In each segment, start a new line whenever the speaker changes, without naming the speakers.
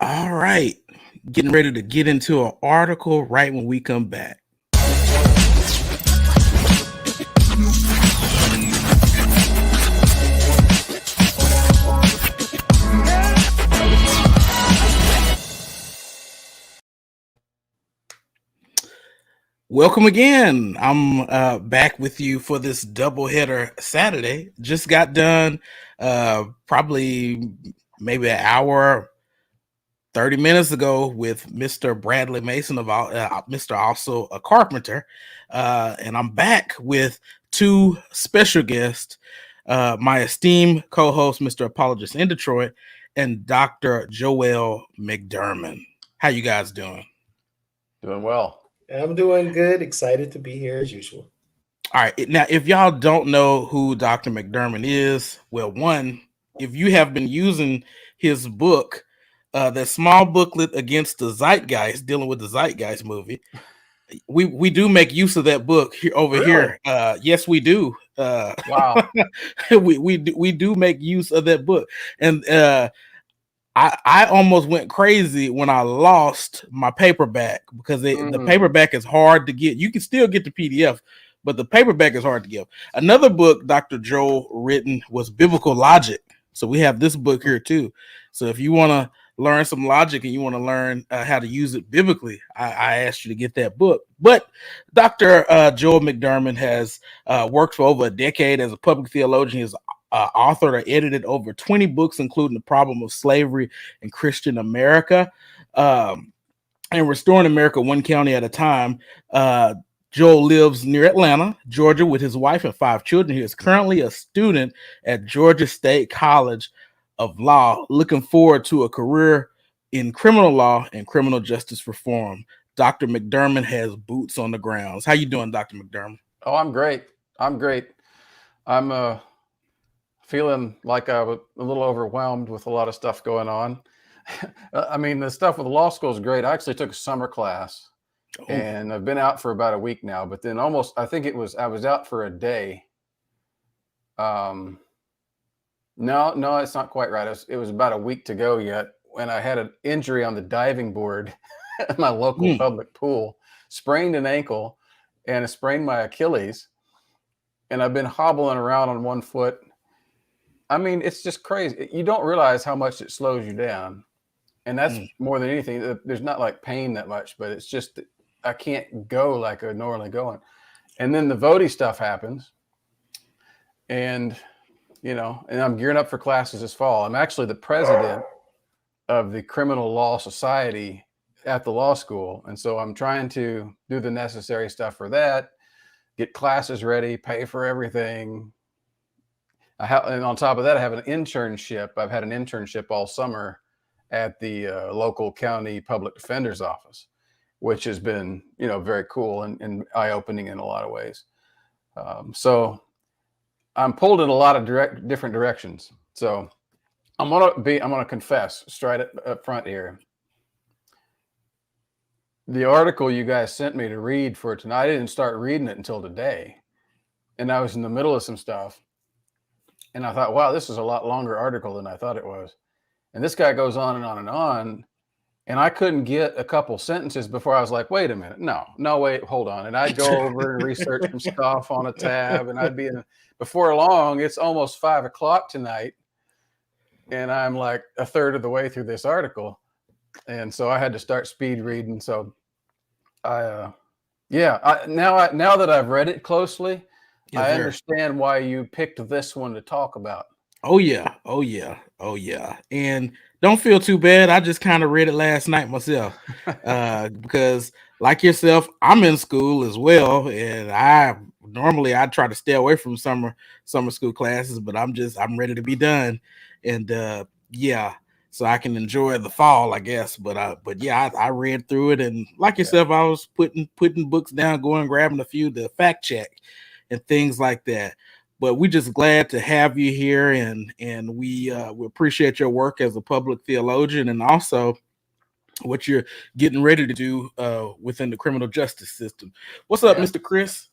All right. Getting ready to get into an article right when we come back. Welcome again. I'm back with you for this doubleheader Saturday. Just got done probably maybe an hour, 30 minutes ago with Mr. Bradley Mason of Mr. Also a Carpenter. And I'm back with two special guests, my esteemed co-host, Mr. Apologist in Detroit, and Dr. Joel McDurmon. How you guys doing?
Doing well.
I'm doing good. Excited to be here as usual.
All right. Now, if y'all don't know who Dr. McDurmon is, well, one, if you have been using his book, that small booklet Against the Zeitgeist, dealing with the Zeitgeist movie, we do make use of that book here over here. Yes, we do.
Wow.
we do make use of that book. And I almost went crazy when I lost my paperback because the paperback is hard to get. You can still get the PDF, but the paperback is hard to get. Another book Dr. Joel written was Biblical Logic. So we have this book here too. So if you want to learn some logic and you want to learn how to use it biblically, I asked you to get that book. But Dr. Joel McDurmon has worked for over a decade as a public theologian. He has authored or edited over 20 books, including The Problem of Slavery in Christian America and Restoring America One County at a Time. Joel lives near Atlanta, Georgia, with his wife and 5 children. He is currently a student at Georgia State College of Law, looking forward to a career in criminal law and criminal justice reform. Dr. McDurmon has boots on the grounds. How you doing, Dr. McDurmon?
Oh, I'm great. I'm feeling like I was a little overwhelmed with a lot of stuff going on. I mean, the stuff with the law school is great. I actually took a summer class and I've been out for about a week now, but then I was out for a day. No, it's not quite right. It was about a week to go yet when I had an injury on the diving board at my local public pool, sprained an ankle and I sprained my Achilles. And I've been hobbling around on one foot. I mean, it's just crazy. You don't realize how much it slows you down. And that's more than anything. There's not like pain that much, but it's just I can't go like I'm normally going. And then the voting stuff happens. And, and I'm gearing up for classes this fall. I'm actually the president of the Criminal Law Society at the law school. And so I'm trying to do the necessary stuff for that, get classes ready, pay for everything. And on top of that, I have an internship. I've had an internship all summer at the local county public defender's office, which has been, very cool and eye-opening in a lot of ways. So I'm pulled in a lot of different directions. So I'm gonna confess straight up front here. The article you guys sent me to read for tonight, I didn't start reading it until today, and I was in the middle of some stuff. And I thought, wow, this is a lot longer article than I thought it was. And this guy goes on and on and on. And I couldn't get a couple sentences before I was like, wait a minute. No, wait, hold on. And I'd go over and research some stuff on a tab. And I'd be before long, it's almost 5 o'clock tonight. And I'm like a third of the way through this article. And so I had to start speed reading. So now that I've read it closely, yes, I understand why you picked this one to talk about.
Oh yeah. And don't feel too bad. I just kind of read it last night myself because like yourself, I'm in school as well. And I try to stay away from summer school classes, but I'm ready to be done. And so I can enjoy the fall, I guess. But I read through it. And like yourself, I was putting books down, going grabbing a few to fact check and things like that. But we're just glad to have you here, and we appreciate your work as a public theologian and also what you're getting ready to do within the criminal justice system. What's up, Mr. Chris?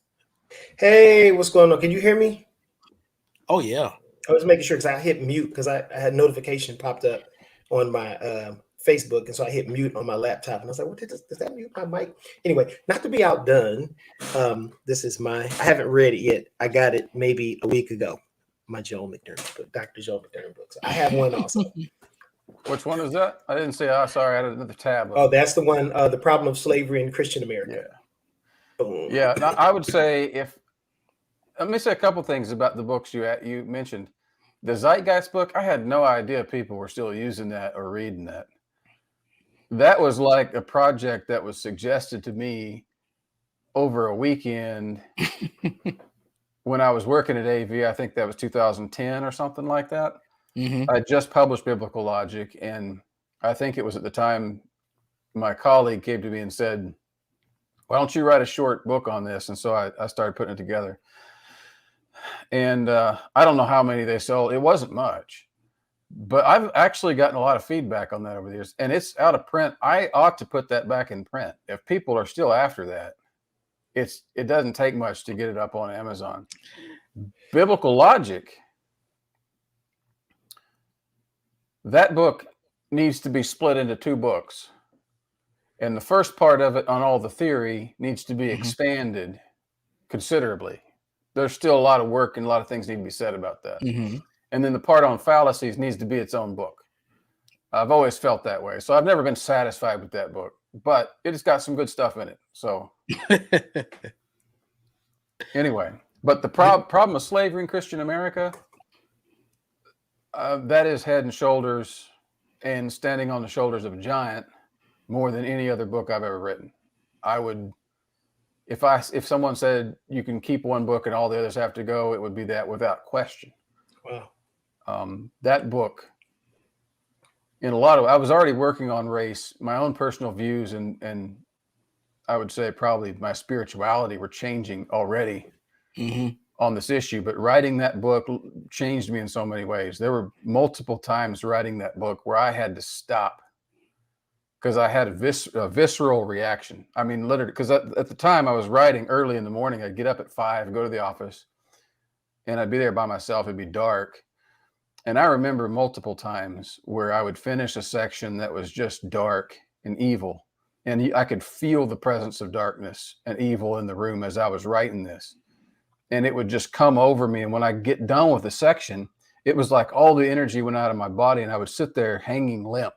Hey, what's going on? Can you hear me?
Oh, yeah.
I was making sure because I hit mute because I had notification popped up on my Facebook, and so I hit mute on my laptop, and I was like, "What does that mute my mic?" Anyway, not to be outdone, this is I haven't read it yet. I got it maybe a week ago. My Joel McDurmon book, Dr. Joel McDurmon book. So I have one also.
Which one is that? I didn't see. Sorry, I had another tab.
Oh, that's the one. The Problem of Slavery in Christian America.
Yeah.
Boom.
Yeah. Now, I would say let me say a couple things about the books you mentioned. The Zeitgeist book, I had no idea people were still using that or reading that. That was like a project that was suggested to me over a weekend when I was working at AV. I think that was 2010 or something like that.
Mm-hmm.
I just published Biblical Logic, and I think it was at the time my colleague came to me and said, "Why don't you write a short book on this?" And so I started putting it together. And I don't know how many they sold. It wasn't much, but I've actually gotten a lot of feedback on that over the years, and it's out of print. I ought to put that back in print. If people are still after that, it doesn't take much to get it up on Amazon. Biblical Logic, that book needs to be split into 2 books. And the first part of it on all the theory needs to be expanded considerably. There's still a lot of work and a lot of things need to be said about that.
Mm-hmm.
And then the part on fallacies needs to be its own book. I've always felt that way. So I've never been satisfied with that book, but it's got some good stuff in it. So anyway, but the problem of slavery in Christian America, that is head and shoulders and standing on the shoulders of a giant more than any other book I've ever written. I would, if someone said you can keep one book and all the others have to go, it would be that without question.
Wow.
That book, in a lot of, I was already working on race, my own personal views, and I would say probably my spirituality were changing already on this issue. But writing that book changed me in so many ways. There were multiple times writing that book where I had to stop because I had a visceral reaction. I mean, literally, because at the time I was writing early in the morning. I'd get up at 5, go to the office, and I'd be there by myself. It'd be dark. And I remember multiple times where I would finish a section that was just dark and evil. And I could feel the presence of darkness and evil in the room as I was writing this. And it would just come over me. And when I get done with the section, it was like all the energy went out of my body and I would sit there hanging limp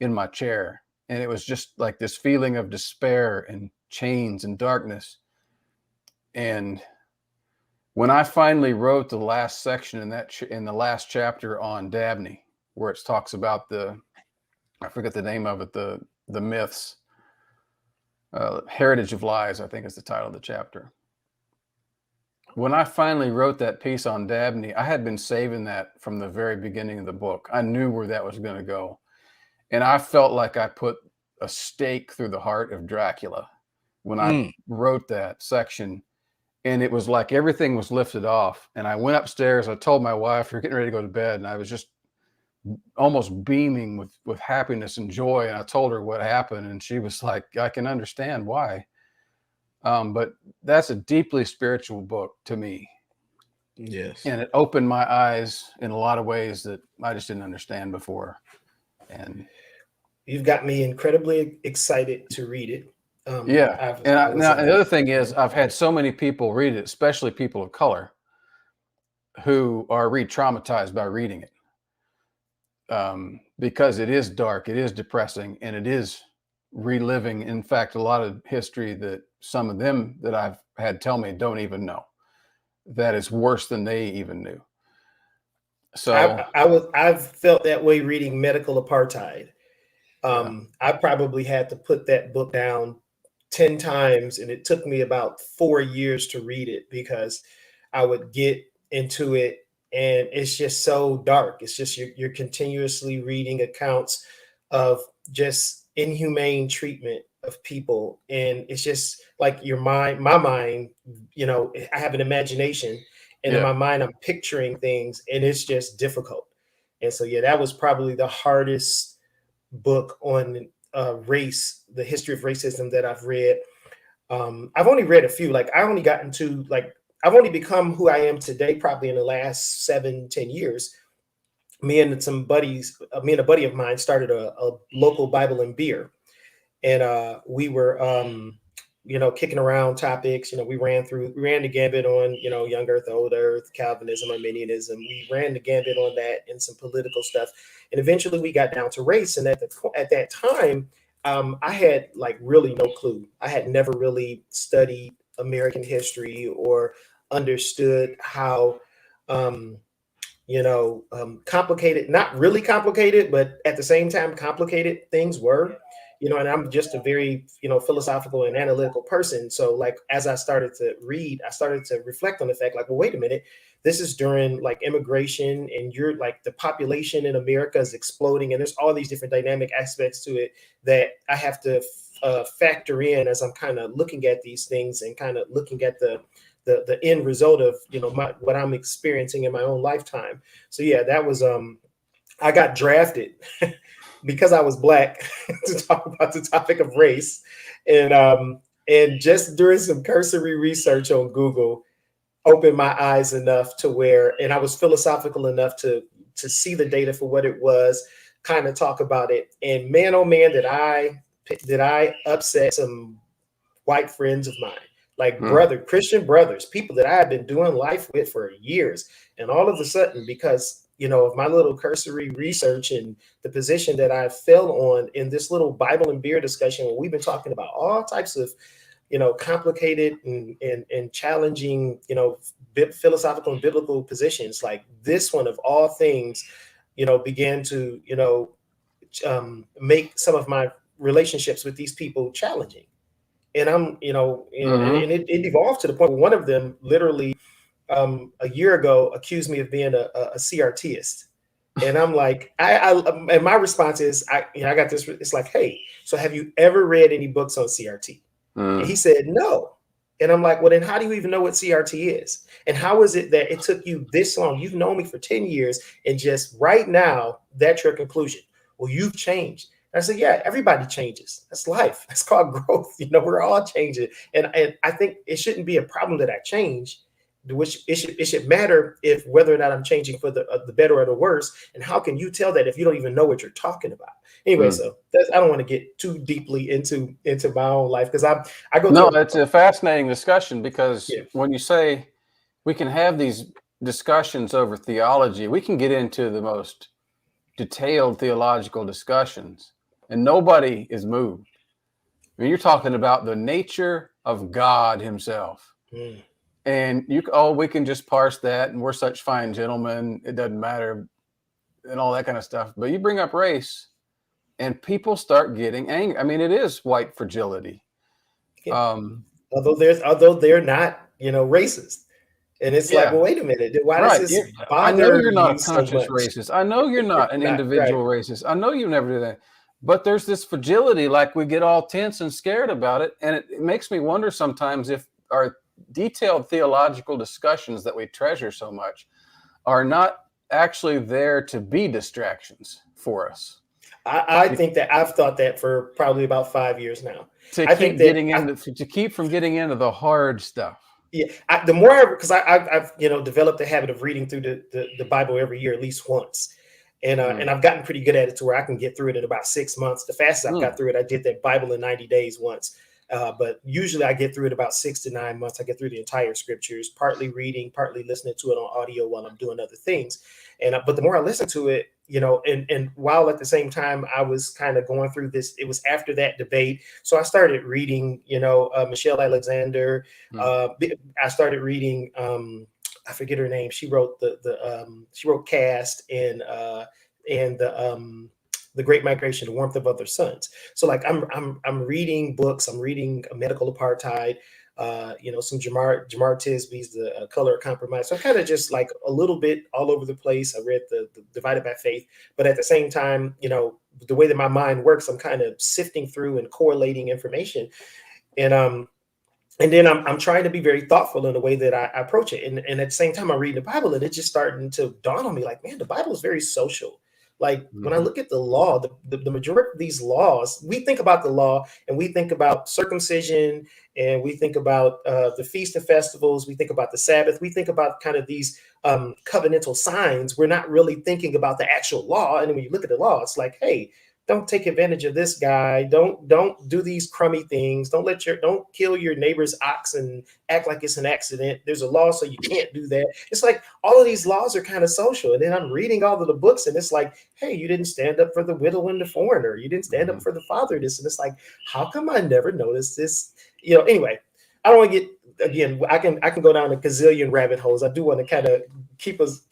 in my chair. And it was just like this feeling of despair and chains and darkness. And when I finally wrote the last section in the last chapter on Dabney, where it talks about I forget the name of it, the myths, Heritage of Lies, I think is the title of the chapter. When I finally wrote that piece on Dabney, I had been saving that from the very beginning of the book. I knew where that was going to go. And I felt like I put a stake through the heart of Dracula when I wrote that section. And it was like everything was lifted off. And I went upstairs. I told my wife, we're getting ready to go to bed. And I was just almost beaming with happiness and joy. And I told her what happened. And she was like, I can understand why. But that's a deeply spiritual book to me.
Yes.
And it opened my eyes in a lot of ways that I just didn't understand before. And
you've got me incredibly excited to read it.
Yeah. And the other thing is I've had so many people read it, especially people of color, who are re-traumatized by reading it. Because it is dark, it is depressing, and it is reliving, in fact, a lot of history that some of them that I've had tell me don't even know, that is worse than they even knew. So
I've felt that way reading Medical Apartheid. I probably had to put that book down 10 times, and it took me about 4 years to read it because I would get into it and it's just so dark. It's just you're continuously reading accounts of just inhumane treatment of people, and it's just like my mind, I have an imagination, and in my mind I'm picturing things, and it's just difficult. And so that was probably the hardest book on race, the history of racism that I've read. I've only read a few. I've only become who I am today probably in the last 7-10 years. me and some buddies, me and a buddy of mine started a local Bible and beer, and we were kicking around topics. We ran the gambit on young earth, old earth, Calvinism, Arminianism. We ran the gambit on that and some political stuff, and eventually we got down to race. And at that time, I had like really no clue. I had never really studied American history or understood how complicated, not really complicated, but at the same time complicated things were. And I'm just a very, philosophical and analytical person. So like, as I started to read, I started to reflect on the fact like, well, wait a minute, this is during like immigration, and you're like, the population in America is exploding, and there's all these different dynamic aspects to it that I have to factor in as I'm kind of looking at these things and kind of looking at the end result of, what I'm experiencing in my own lifetime. So yeah, that was, I got drafted because I was Black to talk about the topic of race. And just doing some cursory research on Google opened my eyes enough to where, and I was philosophical enough to see the data for what it was, kind of talk about it. And man, oh man, did I upset some white friends of mine, like Christian brothers, people that I had been doing life with for years. And all of a sudden, because of my little cursory research and the position that I fell on in this little Bible and beer discussion, where we've been talking about all types of, complicated and challenging, philosophical and biblical positions, like this one of all things, began to, make some of my relationships with these people challenging. And I'm, and it evolved to the point where one of them literally a year ago accused me of being a CRTist. And I'm like, and my response is, I got this, it's like, hey, so have you ever read any books on CRT? And he said, no. And I'm like, well, then how do you even know what CRT is? And how is it that it took you this long? You've known me for 10 years, and just right now, that's your conclusion. Well, you've changed. I said, yeah, everybody changes. That's life. That's called growth. We're all changing. And I think it shouldn't be a problem that I change. Which it should matter if whether or not I'm changing for the better or the worse. And how can you tell that if you don't even know what you're talking about? Anyway, so I don't want to get too deeply into my own life, because I go.
No, it's a fascinating discussion, because when you say we can have these discussions over theology, we can get into the most detailed theological discussions, and nobody is moved. I mean, you're talking about the nature of God Himself. And we can just parse that, and we're such fine gentlemen, it doesn't matter, and all that kind of stuff. But you bring up race, and people start getting angry. I mean, it is white fragility.
Although they're not, racist. And it's like, well, wait a minute. Why does this bother
I know you're not
you
a conscious
so much?
racist. I know you're not an individual racist. I know you never do that. But there's this fragility, like we get all tense and scared about it. And it makes me wonder sometimes if our detailed theological discussions that we treasure so much are not actually there to be distractions for us.
I think that I've thought that for probably about 5 years now.
To keep from getting into the hard stuff.
Yeah, the more, because I've developed the habit of reading through the Bible every year at least once, and I've gotten pretty good at it to where I can get through it in about 6 months. The fastest I've got through it, I did that Bible in 90 days once. But usually I get through it about 6 to 9 months. I get through the entire scriptures, partly reading, partly listening to it on audio while I'm doing other things. But the more I listen to it, and while at the same time I was kind of going through this, it was after that debate. So I started reading, Michelle Alexander. I started reading, I forget her name. She wrote she wrote Cast and the Great Migration, The Warmth of Other Suns. So like I'm reading books. I'm reading Medical Apartheid. Some Jamar Tisby's The Color of Compromise. So I kind of just like a little bit all over the place. I read the Divided by Faith, but at the same time, the way that my mind works, I'm kind of sifting through and correlating information, and then I'm trying to be very thoughtful in the way that I approach it. And at the same time, I'm reading the Bible, and it's just starting to dawn on me like, man, the Bible is very social. Like when I look at the law, the majority of these laws, we think about the law and we think about circumcision and we think about the feast and festivals. We think about the Sabbath. We think about kind of these covenantal signs. We're not really thinking about the actual law. And when you look at the law, it's like, hey, don't take advantage of this guy. Don't do these crummy things. Don't kill your neighbor's ox and act like it's an accident. There's a law, so you can't do that. It's like all of these laws are kind of social. And then I'm reading all of the books, and it's like, hey, you didn't stand up for the widow and the foreigner. You didn't stand up for the fatherless. And it's like, how come I never noticed this? Anyway, I don't want to get, again, I can go down a gazillion rabbit holes. I do want to kind of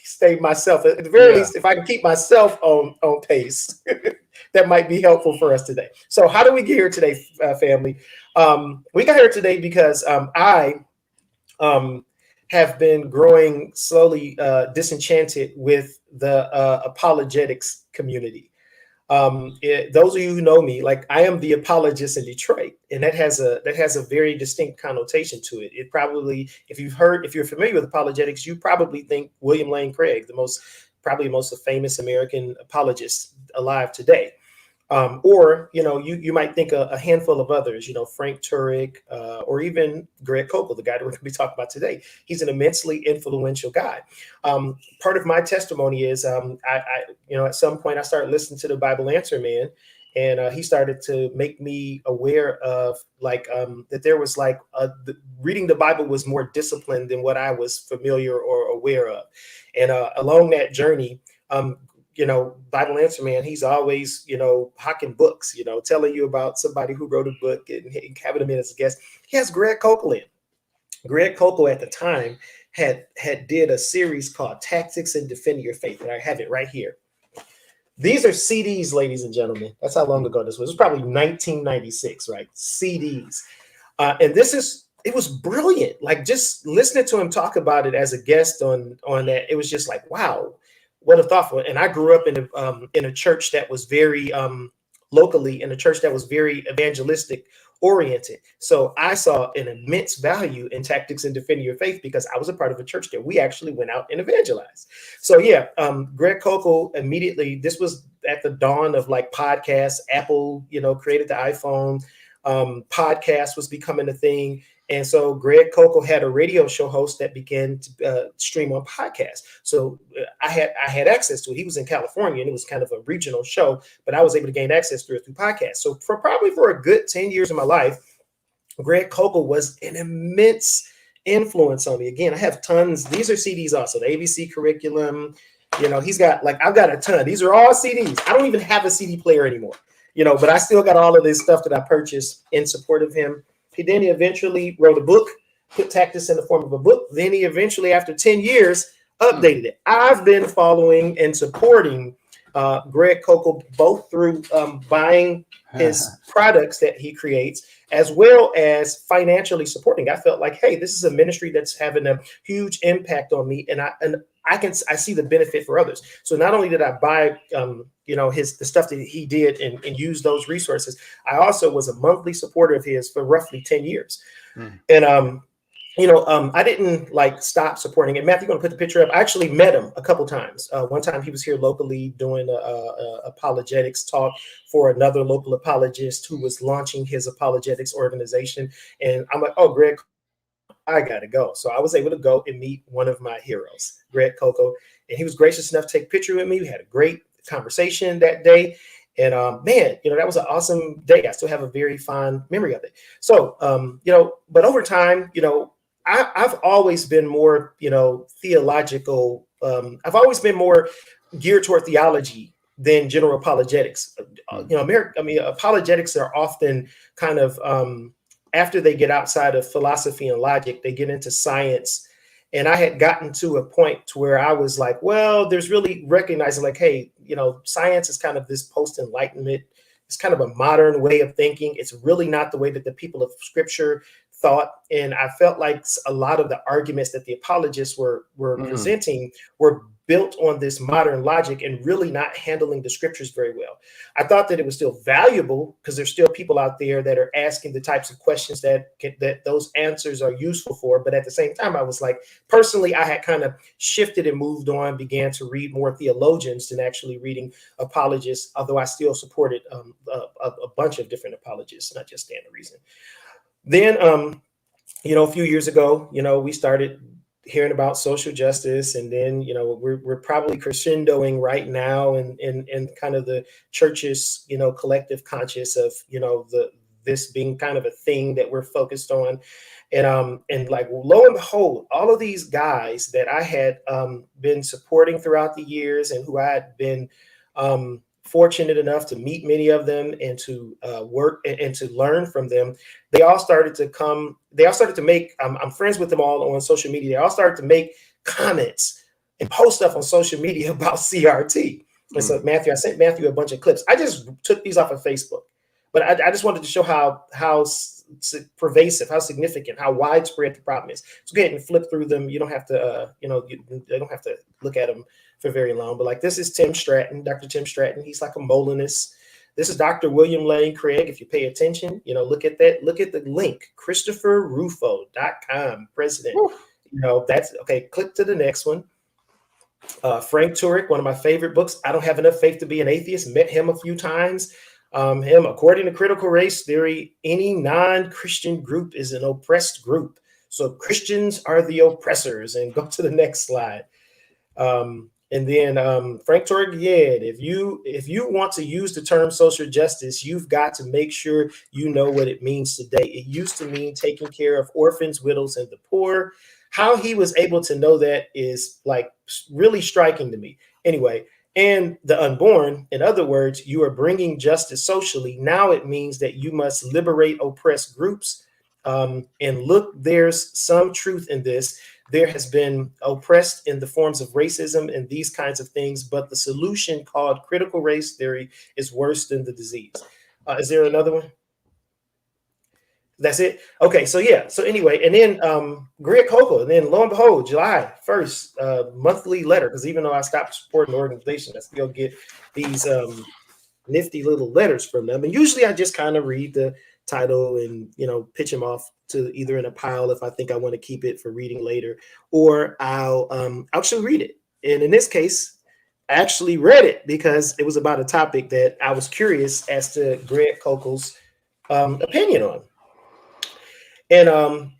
stay myself, at the very least, if I can keep myself on pace. That might be helpful for us today. So how do we get here today, family? We got here today because I have been growing slowly disenchanted with the apologetics community. Those of you who know me, like I am the apologist in Detroit, and that has a very distinct connotation to it. It probably, if you're familiar with apologetics, you probably think William Lane Craig, probably the most famous American apologist alive today. Or you might think a handful of others, Frank Turek, or even Greg Koukl, the guy that we're going to be talking about today. He's an immensely influential guy. Part of my testimony is at some point I started listening to the Bible Answer Man, and he started to make me aware of that there was reading the Bible was more disciplined than what I was familiar or aware of. And along that journey, Bible Answer Man, he's always, hawking books, telling you about somebody who wrote a book and having him in as a guest. He has Greg Koukl in. Greg Koukl at the time had did a series called Tactics in Defending Your Faith. And I have it right here. These are CDs, ladies and gentlemen. That's how long ago this was. It was probably 1996, right? CDs. And it was brilliant. Like just listening to him talk about it as a guest on that, it was just like, wow. What a thoughtful. And I grew up in a church that was very locally, in a church that was very evangelistic oriented. So I saw an immense value in Tactics in Defending Your Faith because I was a part of a church that we actually went out and evangelized. So Greg Koukl immediately, this was at the dawn of podcasts. Apple, created the iPhone. Podcast was becoming a thing. And so Greg Koukl had a radio show host that began to stream on podcasts. So I had access to it. He was in California, and it was kind of a regional show, but I was able to gain access through podcasts. So probably for a good 10 years of my life, Greg Koukl was an immense influence on me. Again, I have tons. These are CDs also, the ABC curriculum. He's got I've got a ton. These are all CDs. I don't even have a CD player anymore, but I still got all of this stuff that I purchased in support of him. He eventually wrote a book, put Tactics in the form of a book. Then he eventually, after 10 years, updated it. I've been following and supporting Greg Koukl both through buying his products that he creates, as well as financially supporting. I felt like, hey, this is a ministry that's having a huge impact on me, and I see the benefit for others. So not only did I buy the stuff that he did and use those resources, I also was a monthly supporter of his for roughly 10 years. And I didn't stop supporting it. Matthew, you want to put the picture up? I actually met him a couple times. One time he was here locally doing a apologetics talk for another local apologist who was launching his apologetics organization. And I'm like, oh, Greg, I got to go. So I was able to go and meet one of my heroes, Greg Koukl. And he was gracious enough to take a picture with me. We had a great conversation that day. And that was an awesome day. I still have a very fond memory of it. So, but over time, I've always been more, theological. I've always been more geared toward theology than general apologetics. Apologetics are often kind of, after they get outside of philosophy and logic, they get into science. And I had gotten to a point to where I was like, well, there's really recognizing hey, science is kind of this post-enlightenment. It's kind of a modern way of thinking. It's really not the way that the people of Scripture thought, and I felt like a lot of the arguments that the apologists were presenting were built on this modern logic and really not handling the scriptures very well. I thought that it was still valuable because there's still people out there that are asking the types of questions that those answers are useful for. But at the same time, I was like, personally, I had kind of shifted and moved on, began to read more theologians than actually reading apologists, although I still supported a bunch of different apologists, not just Stand to Reason. Then, a few years ago, we started hearing about social justice, and then we're probably crescendoing right now in kind of the church's collective conscious of this being kind of a thing that we're focused on, and like lo and behold, all of these guys that I had been supporting throughout the years and who I had been fortunate enough to meet many of them and to work and to learn from them, they all started to make, I'm friends with them all on social media. They all started to make comments and post stuff on social media about CRT. And so Matthew, I sent Matthew a bunch of clips. I just took these off of Facebook, but I just wanted to show how pervasive, how significant, how widespread the problem is. So go ahead and flip through them. You don't have to, they don't have to look at them for very long. But like, this is Tim Stratton, Dr. Tim Stratton. He's like a Molinist. This is Dr. William Lane Craig. If you pay attention, look at that. Look at the link, ChristopherRufo.com, president. That's okay. Click to the next one. Frank Turek, one of my favorite books. I Don't Have Enough Faith to Be an Atheist. Met him a few times. Him, according to critical race theory, any non-Christian group is an oppressed group. So Christians are the oppressors. And go to the next slide. And then Frank Turek, if you want to use the term social justice, you've got to make sure you know what it means today. It used to mean taking care of orphans, widows, and the poor. How he was able to know that is like really striking to me. Anyway, and the unborn, in other words, you are bringing justice socially. Now it means that you must liberate oppressed groups. And look, there's some truth in this. There has been oppressed in the forms of racism and these kinds of things, but the solution called critical race theory is worse than the disease. Is there another one? That's it? Okay, so yeah. So anyway, and then Greg Kokel, and then lo and behold, July 1st, monthly letter, because even though I stopped supporting the organization, I still get these nifty little letters from them. And usually I just kind of read the title and pitch them off to either in a pile if I think I want to keep it for reading later, or I'll actually read it. And in this case, I actually read it because it was about a topic that I was curious as to Greg Kokel's opinion on. And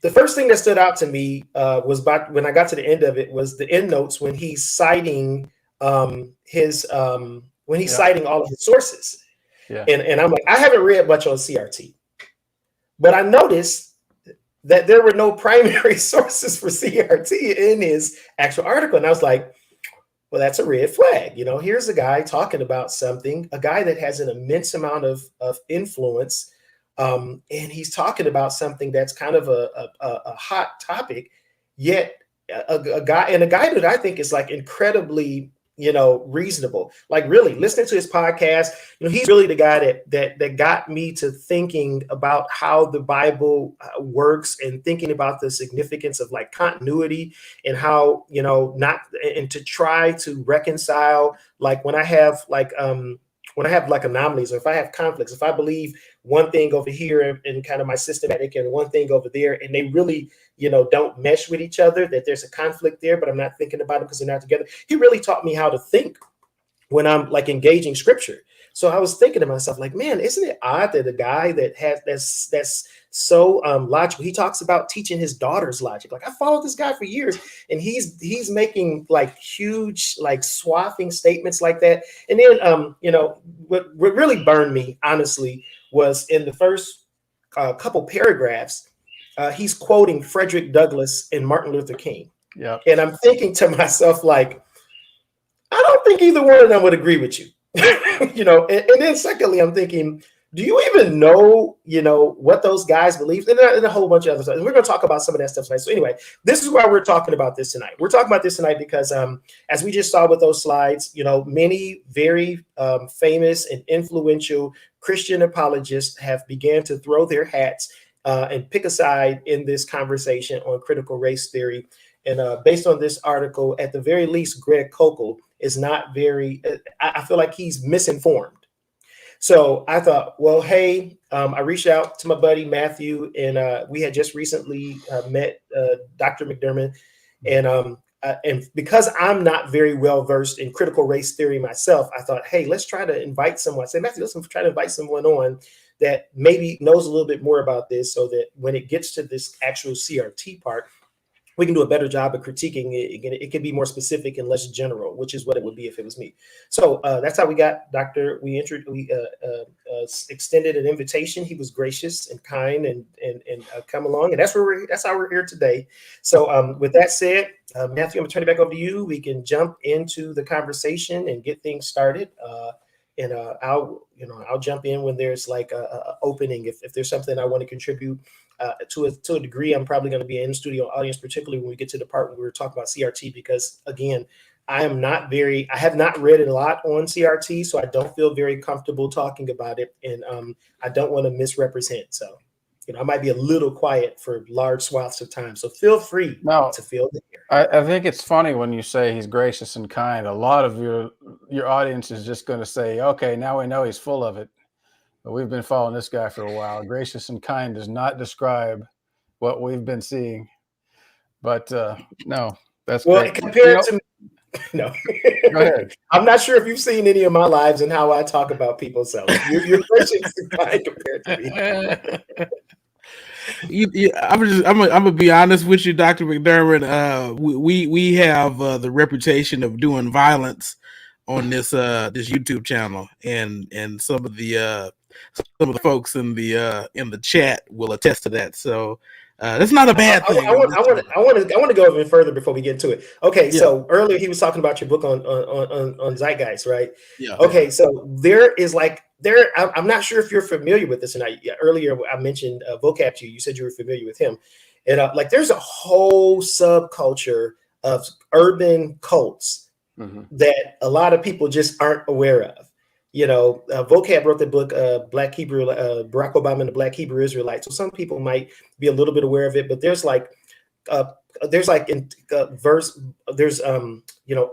the first thing that stood out to me was when I got to the end of it was the end notes when he's citing citing all of his sources. Yeah. And I'm like, I haven't read much on CRT, but I noticed that there were no primary sources for CRT in his actual article. And I was like, well, that's a red flag. Here's a guy talking about something, a guy that has an immense amount of influence. And he's talking about something that's kind of a hot topic, yet a guy that I think is like incredibly reasonable. Like really listening to his podcast, he's really the guy that got me to thinking about how the Bible works and thinking about the significance of like continuity and how, and to try to reconcile, like when I have like anomalies, or if I have conflicts, if I believe one thing over here in kind of my systematic and one thing over there, and they really, don't mesh with each other, that there's a conflict there, but I'm not thinking about it because they're not together. He really taught me how to think when I'm like engaging scripture. So I was thinking to myself, like, man, isn't it odd that a guy that has that's so logical, he talks about teaching his daughters logic. Like I followed this guy for years, and he's making like huge, like swathing statements like that. And then what really burned me, honestly, was in the first couple paragraphs, he's quoting Frederick Douglass and Martin Luther King. Yeah. And I'm thinking to myself, like, I don't think either one of them would agree with you. And then secondly, I'm thinking, do you even know, what those guys believe? And a whole bunch of other stuff. And we're going to talk about some of that stuff tonight. So anyway, this is why we're talking about this tonight. We're talking about this tonight because as we just saw with those slides, many very famous and influential Christian apologists have began to throw their hats and pick a side in this conversation on critical race theory. And based on this article, at the very least, Greg Koukl is not very, I feel like he's misinformed. So I thought, well, hey, I reached out to my buddy Matthew, and we had just recently met Dr. McDurmon. And because I'm not very well versed in critical race theory myself, I thought, hey, let's try to invite someone. I said, Matthew, let's try to invite someone on that maybe knows a little bit more about this, so that when it gets to this actual CRT part, we can do a better job of critiquing it. It can be more specific and less general, which is what it would be if it was me. So that's how we got Dr. We extended an invitation. He was gracious and kind and come along, and that's how we're here today. So with that said, Matthew, I'm gonna turn it back over to you. We can jump into the conversation and get things started. And I'll jump in when there's like a opening. If there's something I want to contribute to a degree, I'm probably going to be in the studio audience, particularly when we get to the part where we were talking about CRT, because again, I have not read a lot on CRT, so I don't feel very comfortable talking about it, and I don't want to misrepresent. So, I might be a little quiet for large swaths of time. So feel free to feel the air.
I think it's funny when you say he's gracious and kind. A lot of your audience is just going to say, okay, now we know he's full of it. But we've been following this guy for a while. Gracious and kind does not describe what we've been seeing. But no, that's great.
Compared to no.
Go ahead.
I'm not sure if you've seen any of my lives and how I talk about people. So you're gracious and kind compared to me.
I'm gonna be honest with you, Dr. McDurmon. We have the reputation of doing violence on this YouTube channel, and some of the folks in the chat will attest to that. So that's not a bad thing.
I want to go even further before we get into it. Okay, yeah. So earlier he was talking about your book on Zeitgeist, right? Yeah. Okay, so I'm not sure if you're familiar with this, and earlier I mentioned Vocab to you. You said you were familiar with him, and there's a whole subculture of urban cults that a lot of people just aren't aware of. Vocab wrote the book Black Hebrew, Barack Obama and the Black Hebrew Israelites. So some people might be a little bit aware of it, but there's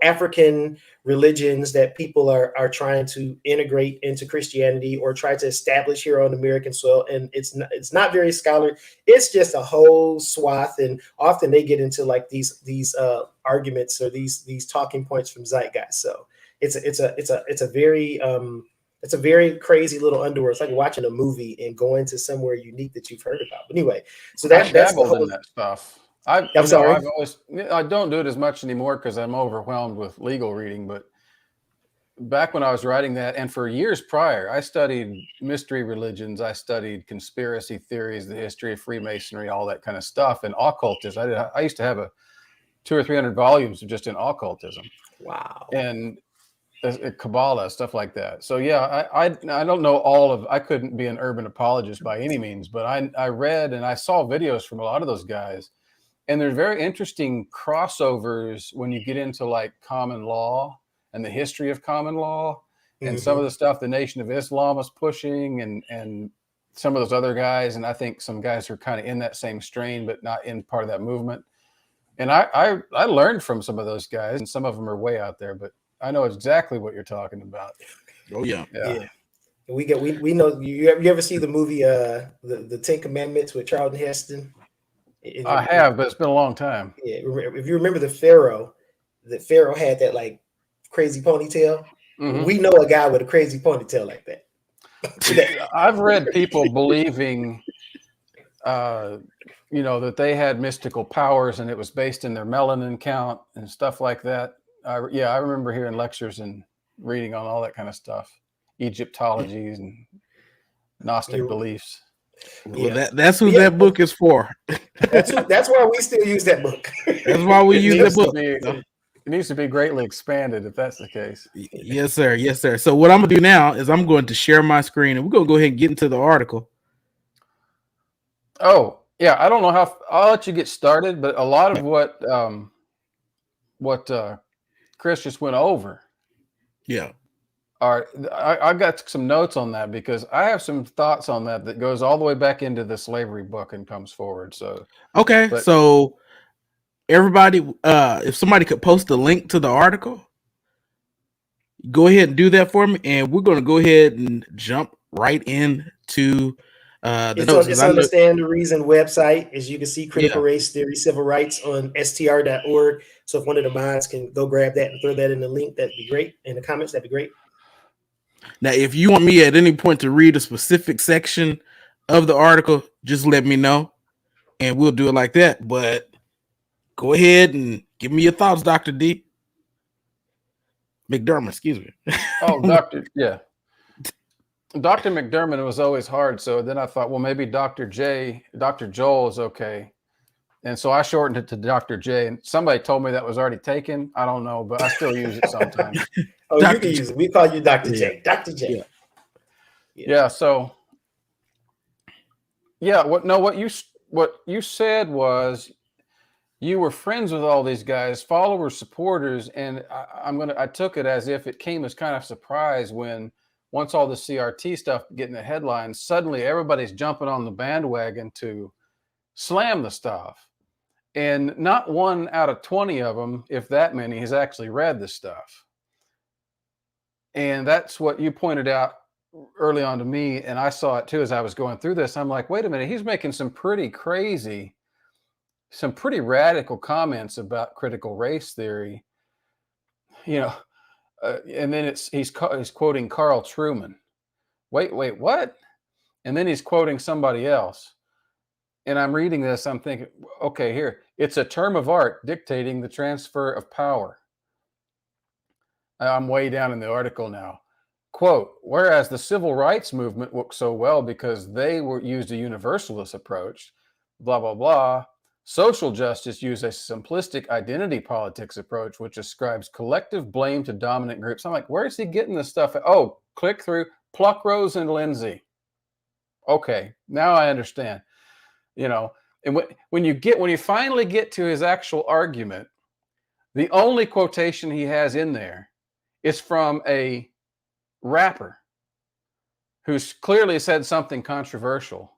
African religions that people are trying to integrate into Christianity or try to establish here on American soil, and it's not very scholarly. It's just a whole swath, and often they get into like these arguments or these talking points from Zeitgeist. So it's a very crazy little underworld. It's like watching a movie and going to somewhere unique that you've heard about. But anyway, so that's the whole
in that stuff. I don't do it as much anymore because I'm overwhelmed with legal reading. But back when I was writing that, and for years prior, I studied mystery religions. I studied conspiracy theories, the history of Freemasonry, all that kind of stuff, and occultism. I used to have 200 or 300 volumes just in occultism.
Wow.
And Kabbalah, stuff like that. So yeah, I don't know I couldn't be an urban apologist by any means, but I read and I saw videos from a lot of those guys, and there's very interesting crossovers when you get into like common law and the history of common law and some of the stuff the Nation of Islam is pushing and some of those other guys, and I think some guys are kind of in that same strain but not in part of that movement. And I learned from some of those guys, and some of them are way out there, but I know exactly what you're talking about.
Oh yeah.
We know. You ever see the movie the Ten Commandments with Charlton Heston?
I have, but it's been a long time.
Yeah, if you remember the Pharaoh had that like crazy ponytail. We know a guy with a crazy ponytail like that.
I've read people believing, that they had mystical powers, and it was based in their melanin count and stuff like that. I remember hearing lectures and reading on all that kind of stuff, Egyptologies and Gnostic beliefs.
Well, that's who that book is for.
That's why we still use that book.
That's why we use that book.
It needs to be greatly expanded if that's the case.
Yes, sir. Yes, sir. So what I'm going to do now is I'm going to share my screen, and we're going to go ahead and get into the article.
Oh, yeah. I don't know how I'll let you get started, but a lot of what Chris just went over.
Yeah.
All right, I got some notes on that because I have some thoughts on that goes all the way back into the slavery book and comes forward. So
Okay, so everybody, if somebody could post a link to the article, go ahead and do that for me, and we're going to go ahead and jump right into the notes.
It's on the Stand to Reason website. As you can see, Critical Race Theory, Civil Rights on str.org. So if one of the mods can go grab that and throw that in the link, that'd be great. In the comments, that'd be great.
Now, if you want me at any point to read a specific section of the article, just let me know, and we'll do it like that. But go ahead and give me your thoughts, Dr. D. McDurmon, excuse me.
Oh, Dr. McDurmon was always hard. So then I thought, well, maybe Dr. Joel is okay. And so I shortened it to Dr. J. And somebody told me that was already taken. I don't know, but I still use it sometimes.
Oh, Dr. You can use it. We call you Dr. J. Dr. J.
Yeah. So, what you said was you were friends with all these guys, followers, supporters, and I took it as if it came as kind of surprise when once all the CRT stuff getting the headlines, suddenly everybody's jumping on the bandwagon to slam the stuff. And not 1 out of 20 of them, if that many, has actually read the stuff. And that's what you pointed out early on to me, and I saw it too as I was going through this. I'm like, wait a minute, he's making some pretty crazy, some pretty radical comments about critical race theory, and then he's quoting Carl Truman. Wait, what? And then he's quoting somebody else. And I'm reading this, I'm thinking, okay, here, it's a term of art dictating the transfer of power. I'm way down in the article now. Quote, whereas the civil rights movement worked so well because they used a universalist approach, blah, blah, blah. Social justice used a simplistic identity politics approach, which ascribes collective blame to dominant groups. I'm like, where is he getting this stuff? Oh, click through Pluckrose and Lindsay. Okay, now I understand. And when you finally get to his actual argument, the only quotation he has in there is from a rapper who's clearly said something controversial,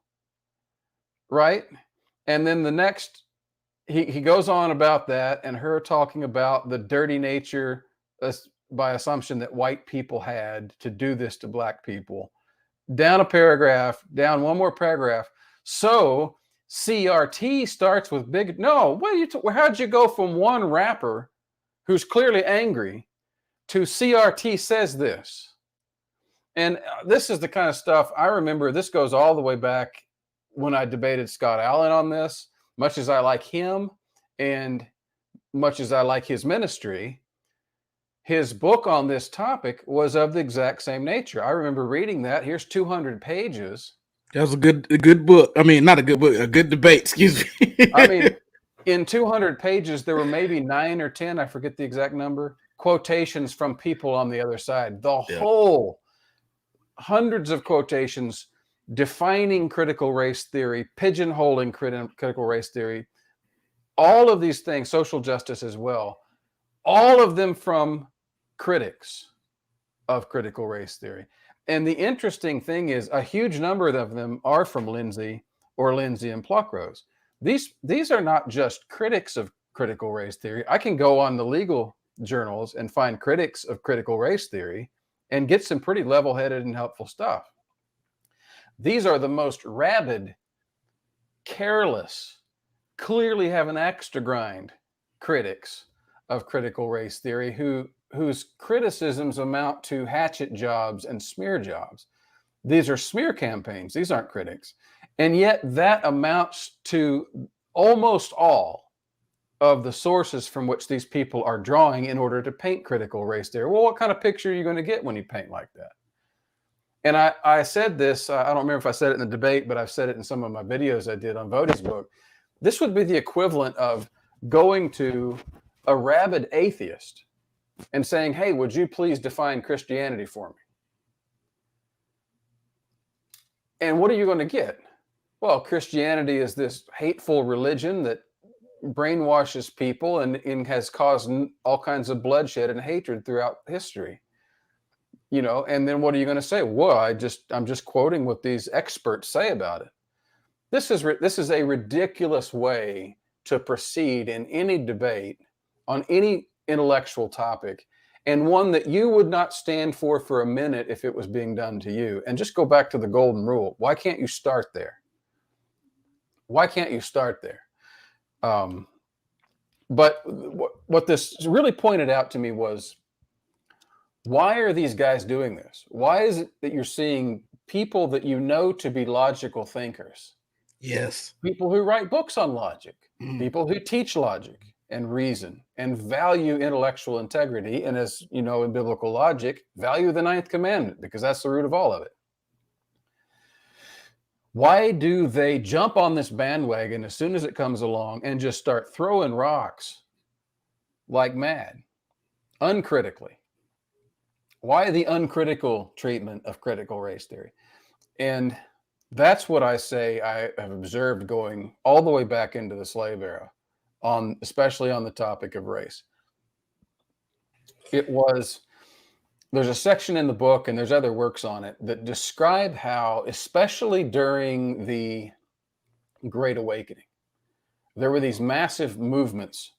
right? And then the next, he goes on about that and her talking about the dirty nature by assumption that white people had to do this to black people. Down a paragraph, down one more paragraph. So CRT starts with big. No, how'd you go from one rapper who's clearly angry to CRT says this? And this is the kind of stuff I remember. This goes all the way back when I debated Scott Allen on this. Much as I like him and much as I like his ministry, his book on this topic was of the exact same nature. I remember reading that. Here's 200 pages.
That was a good book. I mean, not a good book, a good debate. Excuse me.
I mean, in 200 pages, there were maybe 9 or 10, I forget the exact number, quotations from people on the other side. The whole hundreds of quotations defining critical race theory, pigeonholing critical race theory, all of these things, social justice as well, all of them from critics of critical race theory. And the interesting thing is a huge number of them are from Lindsay and Pluckrose. These are not just critics of critical race theory. I can go on the legal journals and find critics of critical race theory and get some pretty level-headed and helpful stuff. These are the most rabid, careless, clearly have an axe to grind critics of critical race theory whose criticisms amount to hatchet jobs and smear jobs. These are smear campaigns. These aren't critics. And yet that amounts to almost all of the sources from which these people are drawing in order to paint critical race theory. Well, what kind of picture are you going to get when you paint like that? And I said this, I don't remember if I said it in the debate, but I've said it in some of my videos I did on Voda's book. This would be the equivalent of going to a rabid atheist and saying, hey, would you please define Christianity for me? And what are you going to get? Well, Christianity is this hateful religion that brainwashes people and has caused all kinds of bloodshed and hatred throughout history. and then what are you going to say? Well, I'm just quoting what these experts say about it. This is a ridiculous way to proceed in any debate on any intellectual topic, and one that you would not stand for a minute if it was being done to you. And just go back to the golden rule. Why can't you start there? Why can't you start there? But what this really pointed out to me was, why are these guys doing this? Why is it that you're seeing people that you know to be logical thinkers?
Yes.
People who write books on logic, people who teach logic and reason and value intellectual integrity. And as you know, in biblical logic, value the ninth commandment, because that's the root of all of it. Why do they jump on this bandwagon as soon as it comes along and just start throwing rocks like mad, uncritically? Why the uncritical treatment of critical race theory? And that's what I say I have observed going all the way back into the slave era, especially on the topic of race. There's a section in the book, and there's other works on it, that describe how, especially during the Great Awakening, there were these massive movements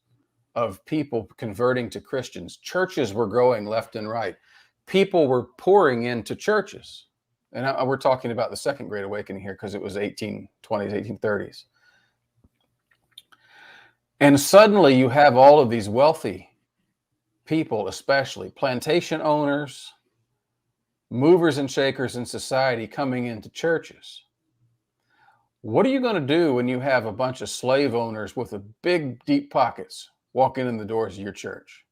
of people converting to Christians. Churches were growing left and right. People were pouring into churches. And we're talking about the Second Great Awakening here, because it was 1820s, 1830s. And suddenly you have all of these wealthy people, especially plantation owners, movers and shakers in society, coming into churches. What are you going to do when you have a bunch of slave owners with big, deep pockets walking in the doors of your church?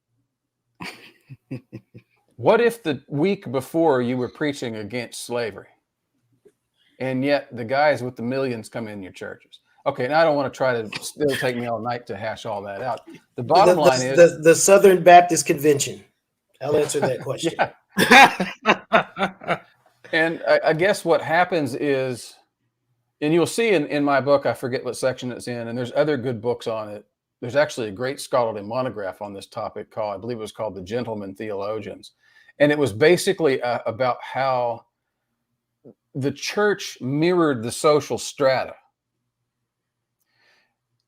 What if the week before you were preaching against slavery, and yet the guys with the millions come in your churches? Okay, now I don't want to try to, it'll take me all night to hash all that out. The bottom line is
the Southern Baptist Convention. I'll answer that question.
And I guess what happens is, and you'll see in my book, I forget what section it's in, and there's other good books on it. There's actually a great scholarly monograph on this topic I believe it was called The Gentlemen Theologians. And it was basically about how the church mirrored the social strata.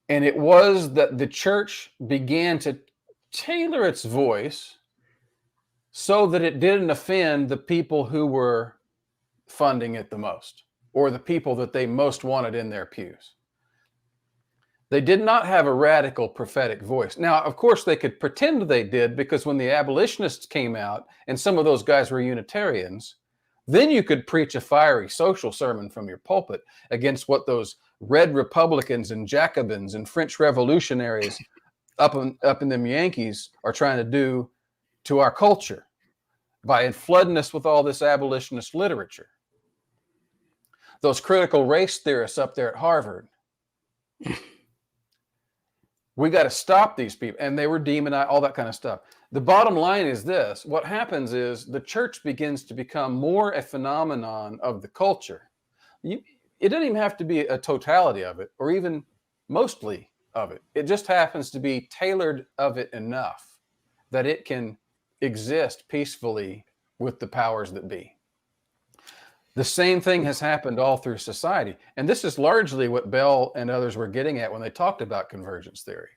And it was that the church began to tailor its voice so that it didn't offend the people who were funding it the most, or the people that they most wanted in their pews. They did not have a radical prophetic voice. Now, of course, they could pretend they did, because when the abolitionists came out, and some of those guys were Unitarians, then you could preach a fiery social sermon from your pulpit against what those red Republicans and Jacobins and French revolutionaries up in them Yankees are trying to do to our culture by flooding us with all this abolitionist literature. Those critical race theorists up there at Harvard. We got to stop these people. And they were demonized, all that kind of stuff. The bottom line is this. What happens is the church begins to become more a phenomenon of the culture. It doesn't even have to be a totality of it, or even mostly of it. It just happens to be tailored of it enough that it can exist peacefully with the powers that be. The same thing has happened all through society. And this is largely what Bell and others were getting at when they talked about convergence theory.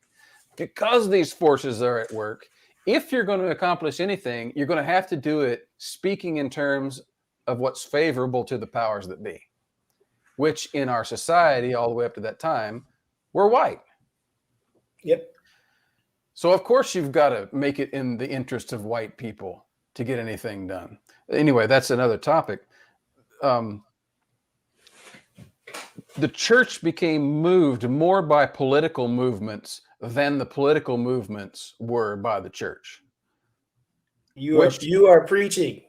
Because these forces are at work, if you're going to accomplish anything, you're going to have to do it speaking in terms of what's favorable to the powers that be, which in our society, all the way up to that time, were white.
Yep.
So, of course, you've got to make it in the interest of white people to get anything done. Anyway, that's another topic. The church became moved more by political movements than the political movements were by the church.
You are preaching.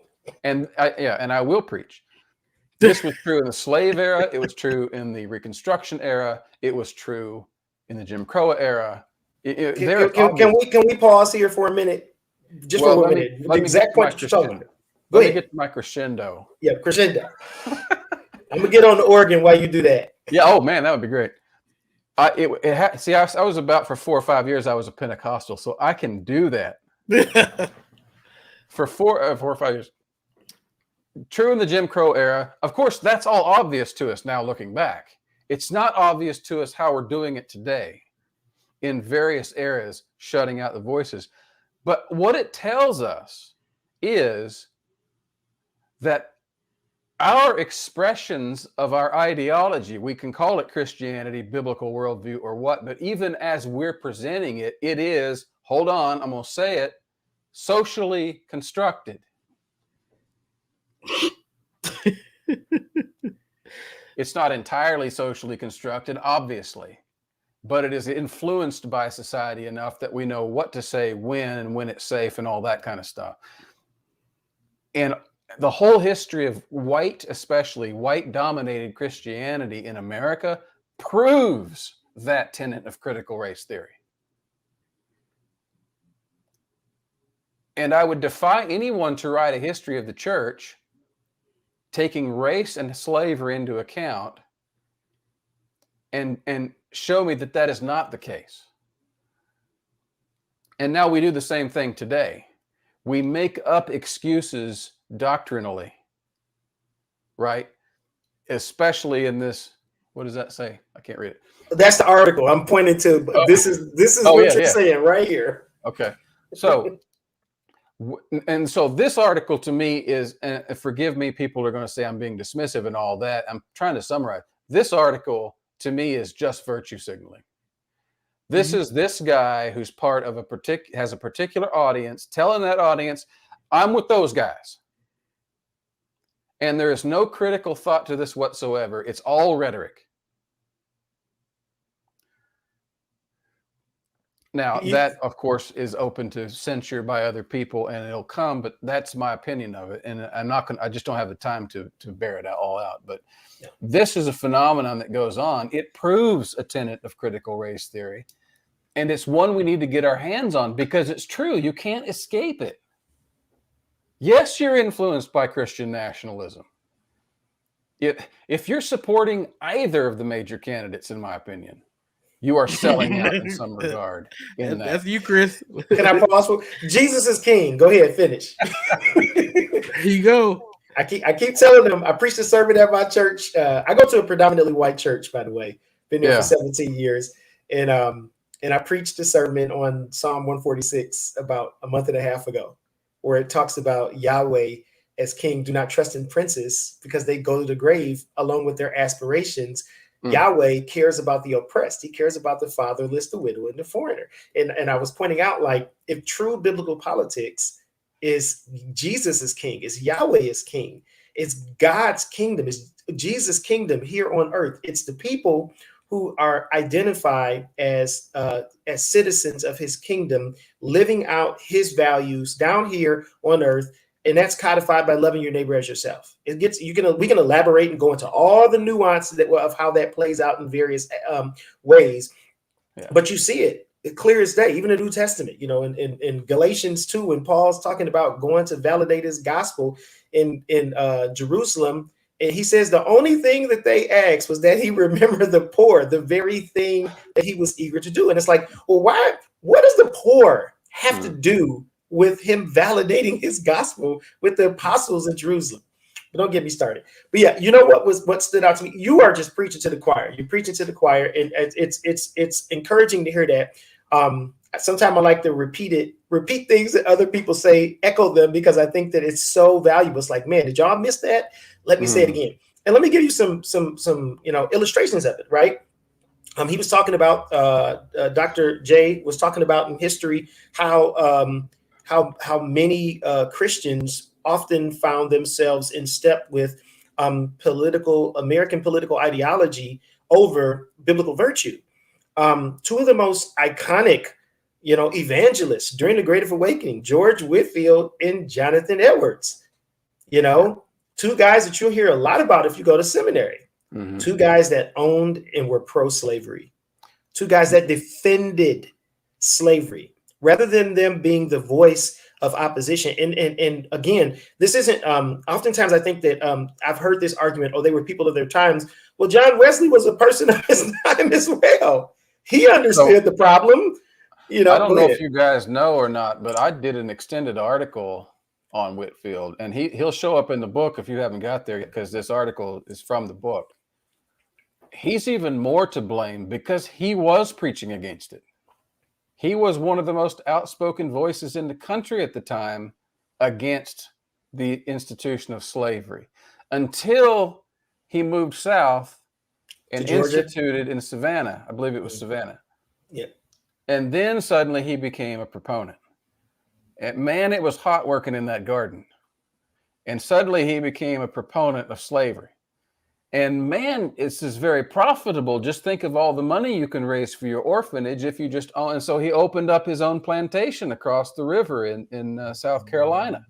And I will preach. This was true in the slave era. It was true in the Reconstruction era. It was true in the Jim Crow era.
Can we pause here for a minute? Just for a minute. The exact point you're talking about.
Let me get to my crescendo.
Yeah, crescendo. I'm gonna get on the organ while you do that.
Yeah. Oh man, that would be great. I was about for 4 or 5 years. I was a Pentecostal, so I can do that for 4 or 5 years. true in the Jim Crow era. Of course, that's all obvious to us now looking back. It's not obvious to us how we're doing it today in various areas, shutting out the voices. But what it tells us is that our expressions of our ideology, we can call it Christianity, biblical worldview, or what, but even as we're presenting it, it is, hold on, I'm going to say it, socially constructed. It's not entirely socially constructed, obviously, but it is influenced by society enough that we know what to say when and when it's safe and all that kind of stuff. And the whole history of white, especially white-dominated Christianity in America, proves that tenet of critical race theory. And I would defy anyone to write a history of the church taking race and slavery into account and show me that that is not the case. And now we do the same thing today. We make up excuses doctrinally, right? Especially in this, what does that say? I can't read it.
That's the article I'm pointing to.
Oh.
This is what you're saying right here.
Okay. So, and so this article to me is, and forgive me, people are going to say I'm being dismissive and all that. I'm trying to summarize. This article to me is just virtue signaling. This is this guy who's part of has a particular audience, telling that audience, I'm with those guys. And there is no critical thought to this whatsoever. It's all rhetoric. Now, that, of course, is open to censure by other people, and it'll come, but that's my opinion of it. And I just don't have the time to bear it all out. But this is a phenomenon that goes on. It proves a tenet of critical race theory. And it's one we need to get our hands on because it's true. You can't escape it. Yes, you're influenced by Christian nationalism. If you're supporting either of the major candidates, in my opinion, you are selling out in some regard.
That's you, Chris.
Can I pause? Jesus is king. Go ahead, finish.
Here you go.
I keep telling them. I preached a sermon at my church. I go to a predominantly white church, by the way. Been there for 17 years, and I preached a sermon on Psalm 146 about a month and a half ago, where it talks about Yahweh as king. Do not trust in princes because they go to the grave along with their aspirations. Yahweh cares about the oppressed. He cares about the fatherless, the widow, and the foreigner. And I was pointing out, like, if true biblical politics is Jesus is king, is Yahweh is king, it's God's kingdom, it's Jesus' kingdom here on earth. It's the people who are identified as citizens of his kingdom, living out his values down here on earth. And that's codified by loving your neighbor as yourself. We can elaborate and go into all the nuances of how that plays out in various ways. Yeah. But you see it clear as day, even in the New Testament, in Galatians 2, when Paul's talking about going to validate his gospel in Jerusalem. And he says the only thing that they asked was that he remember the poor, the very thing that he was eager to do. And it's like, well, what does the poor have to do with him validating his gospel with the apostles in Jerusalem? But don't get me started. But yeah, you know what stood out to me? You are just preaching to the choir. You're preaching to the choir, and it's encouraging to hear that. Sometimes I like to repeat things that other people say, echo them, because I think that it's so valuable. It's like, man, did y'all miss that? Let me say it again. And let me give you some illustrations of it, right? He was talking about, Dr. J was talking about in history how many Christians often found themselves in step with American political ideology over biblical virtue. Two of the most iconic, evangelists during the Great Awakening, George Whitefield and Jonathan Edwards, two guys that you'll hear a lot about if you go to seminary. Mm-hmm. Two guys that owned and were pro-slavery. Two guys that defended slavery rather than them being the voice of opposition. And again, this isn't, oftentimes I think that I've heard this argument, they were people of their times. Well, John Wesley was a person of his time as well. He understood the problem.
I don't know if you guys know or not, but I did an extended article on Whitefield, and he'll show up in the book if you haven't got there yet, because this article is from the book. He's even more to blame because he was preaching against it. He was one of the most outspoken voices in the country at the time against the institution of slavery, until he moved south and instituted in Savannah. I believe it was Savannah.
Yeah.
And then suddenly he became a proponent. And man, it was hot working in that garden. And suddenly he became a proponent of slavery. And man, this is very profitable. Just think of all the money you can raise for your orphanage if you just own. And so he opened up his own plantation across the river in South Carolina.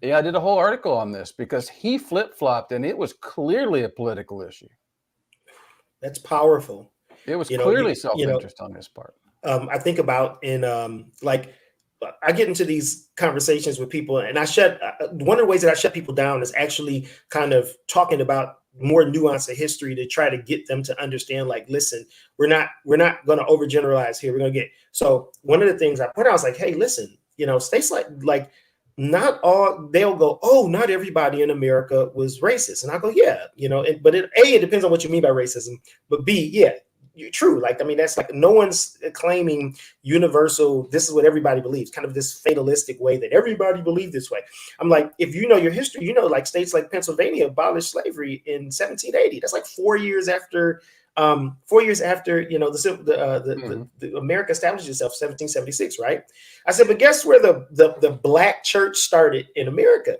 Yeah, I did a whole article on this because he flip-flopped, and it was clearly a political issue.
That's powerful.
It was clearly self-interest on his part.
I think about I get into these conversations with people, and one of the ways that I shut people down is actually kind of talking about more nuance of history to try to get them to understand, like, listen, we're not going to overgeneralize here. We're going to get, so one of the things I put out was like, hey, listen, states like not all, they'll go, oh, not everybody in America was racist. And I go, yeah, but it depends on what you mean by racism, but B, yeah, you're true. Like, I mean, that's like, no one's claiming universal, this is what everybody believes, kind of this fatalistic way that everybody believed this way. I'm like, if you know your history, like states like Pennsylvania abolished slavery in 1780. That's like 4 years after, the America established itself, 1776, right? I said, but guess where the black church started in America?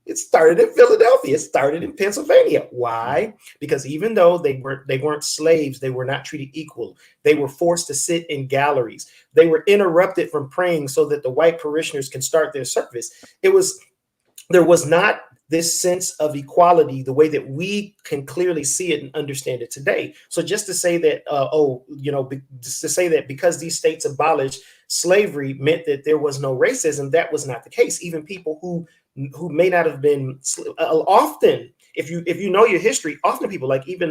It started in Philadelphia. It started in Pennsylvania. Why? Because even though they weren't slaves, they were not treated equal. They were forced to sit in galleries. They were interrupted from praying so that the white parishioners can start their service. There was not this sense of equality the way that we can clearly see it and understand it today. So just to say that, just to say that because these states abolished slavery meant that there was no racism, that was not the case. Even people who may not have been often, if you know your history, often people like even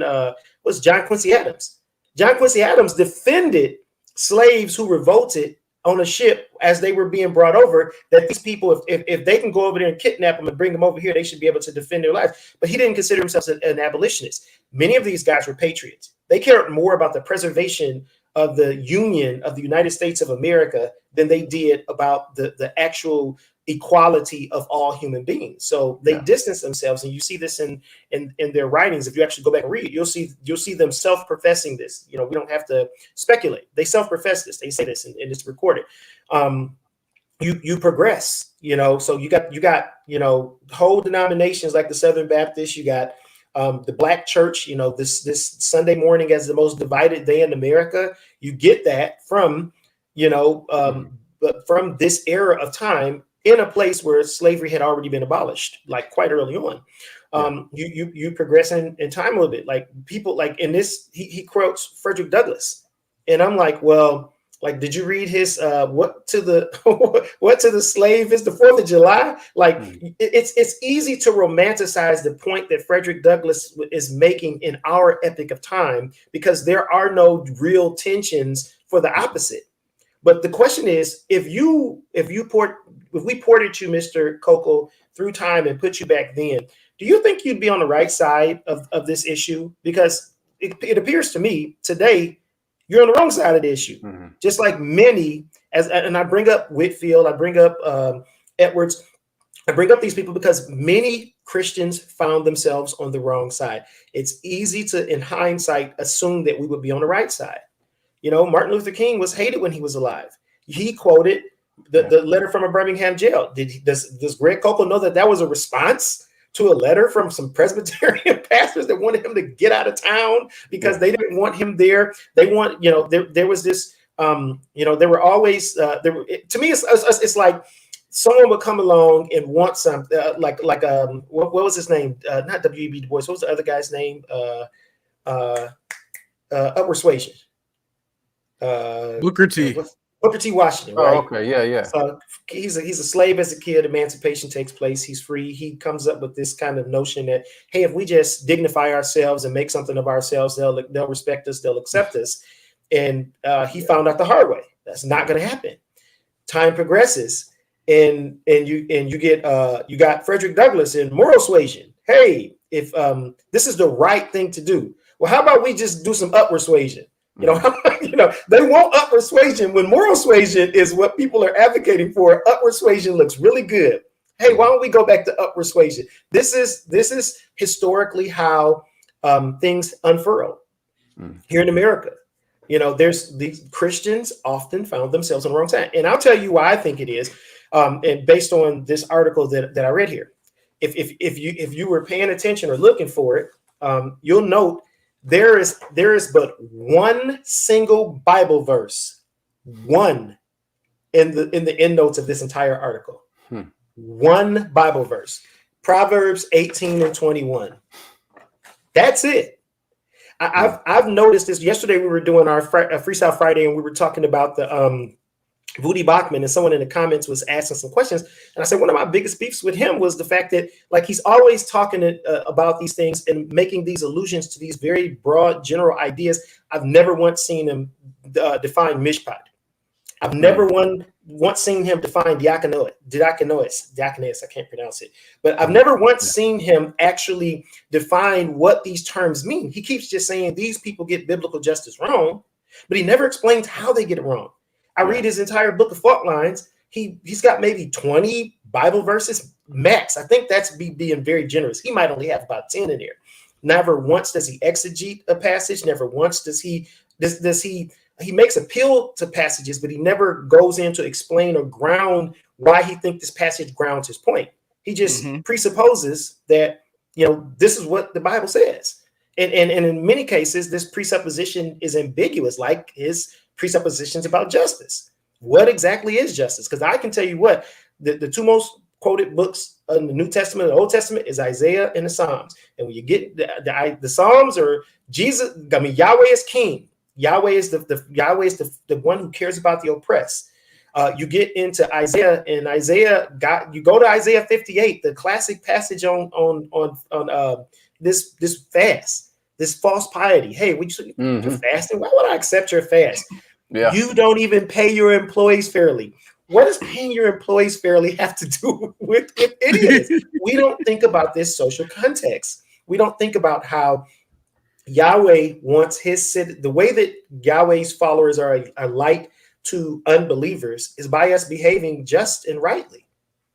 was John Quincy Adams. John Quincy Adams defended slaves who revolted on a ship as they were being brought over, that these people, if they can go over there and kidnap them and bring them over here, they should be able to defend their lives. But he didn't consider himself an abolitionist. Many of these guys were patriots. They cared more about the preservation of the Union of the United States of America than they did about the actual equality of all human beings. So they distance themselves, and you see this in their writings. If you actually go back and read it, you'll see them self-professing this. We don't have to speculate. They self-profess this. They say this, and it's recorded. You progress. So you got whole denominations like the Southern Baptists. You got the Black Church. This Sunday morning as the most divided day in America. You get that from from this era of time, in a place where slavery had already been abolished, like quite early on. You progress in time a little bit. Like people like in this, he quotes Frederick Douglass. And I'm like, well, like, did you read his what to the slave is the 4th of July? Like it's easy to romanticize the point that Frederick Douglass is making in our epic of time, because there are no real tensions for the opposite. But the question is, if we ported you, Mr. Coco, through time and put you back then, do you think you'd be on the right side of this issue? Because it appears to me today you're on the wrong side of the issue. Mm-hmm. Just like many, and I bring up Whitefield, I bring up Edwards, I bring up these people because many Christians found themselves on the wrong side. It's easy to, in hindsight, assume that we would be on the right side. Martin Luther King was hated when he was alive. He quoted the letter from a Birmingham jail. Does Greg Coco know that was a response to a letter from some Presbyterian pastors that wanted him to get out of town because they didn't want him there? They want, there was this, there were always, to me, it's like someone would come along and want something what was his name? Not W.E.B. Du Bois. What was the other guy's name? Upward Persuasion.
Booker T.
Booker T. Washington, right?
Oh, okay, yeah.
So he's a slave as a kid. Emancipation takes place. He's free. He comes up with this kind of notion that, hey, if we just dignify ourselves and make something of ourselves, they'll respect us, they'll accept us. And he found out the hard way. That's not going to happen. Time progresses. and you get you got Frederick Douglass in Moral Suasion. Hey, if this is the right thing to do, well, how about we just do some upward suasion? You know, they want upward suasion when moral suasion is what people are advocating for. Upward suasion looks really good. Hey, why don't we go back to upward suasion? This is historically how things unfurl here in America. You know, these Christians often found themselves on the wrong side, and I'll tell you why I think it is. And based on this article that I read here, if you were paying attention or looking for it, you'll note there is but one single Bible verse, one in the endnotes of this entire article. One Bible verse, Proverbs 18 and 21. That's it. I've noticed this. Yesterday we were doing our Freestyle Friday, and we were talking about the Voddie Baucham, and someone in the comments was asking some questions. And I said one of my biggest beefs with him was the fact that, like, he's always talking about these things and making these allusions to these very broad general ideas. I've never once seen him define mishpat. I've never once seen him define diakonos. I can't pronounce it. But I've never once seen him actually define what these terms mean. He keeps just saying these people get biblical justice wrong, but he never explains how they get it wrong. I read his entire book of fault lines. He's got maybe 20 Bible verses max. I think that's being very generous. He might only have about 10 in there. Never once does he exegete a passage. Never once does he makes appeal to passages, but he never goes in to explain or ground why he thinks this passage grounds his point. He just presupposes that, you know, this is what the Bible says. And in many cases, this presupposition is ambiguous, like his presuppositions about justice. What exactly is justice? Because I can tell you what, the two most quoted books in the New Testament and the Old Testament is Isaiah and the Psalms. And when you get the Psalms, or Jesus, I mean, Yahweh is king. Yahweh is the one who cares about the oppressed. You get into Isaiah, and you go to Isaiah 58, the classic passage on this fast, this false piety. Hey, you're fasting? Why would I accept your fast?
Yeah.
You don't even pay your employees fairly. What does paying your employees fairly have to do with idiots? We don't think about this social context. We don't think about how Yahweh wants the way that Yahweh's followers are light to unbelievers is by us behaving just and rightly.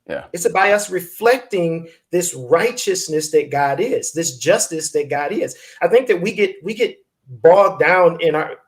Yeah, it's
by us reflecting this righteousness that God is, this justice that God is. I think that we get bogged down in our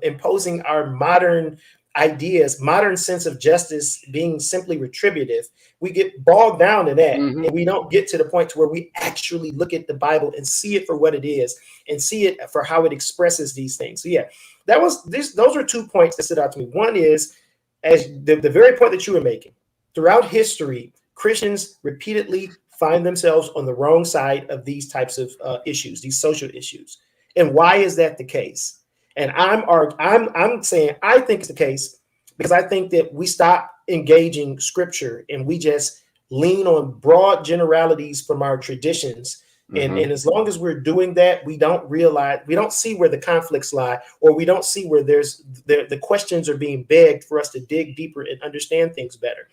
imposing our modern ideas, modern sense of justice being simply retributive. We get bogged down in that, and we don't get to the point to where we actually look at the Bible and see it for what it is, and see it for how it expresses these things. So yeah, those are 2 points that stood out to me. One is, as the very point that you were making, throughout history, Christians repeatedly find themselves on the wrong side of these types of issues, these social issues. And why is that the case? And I'm saying I think it's the case because I think that we stop engaging scripture and we just lean on broad generalities from our traditions. And as long as we're doing that, we don't see where the conflicts lie, or we don't see where the questions are being begged for us to dig deeper and understand things better.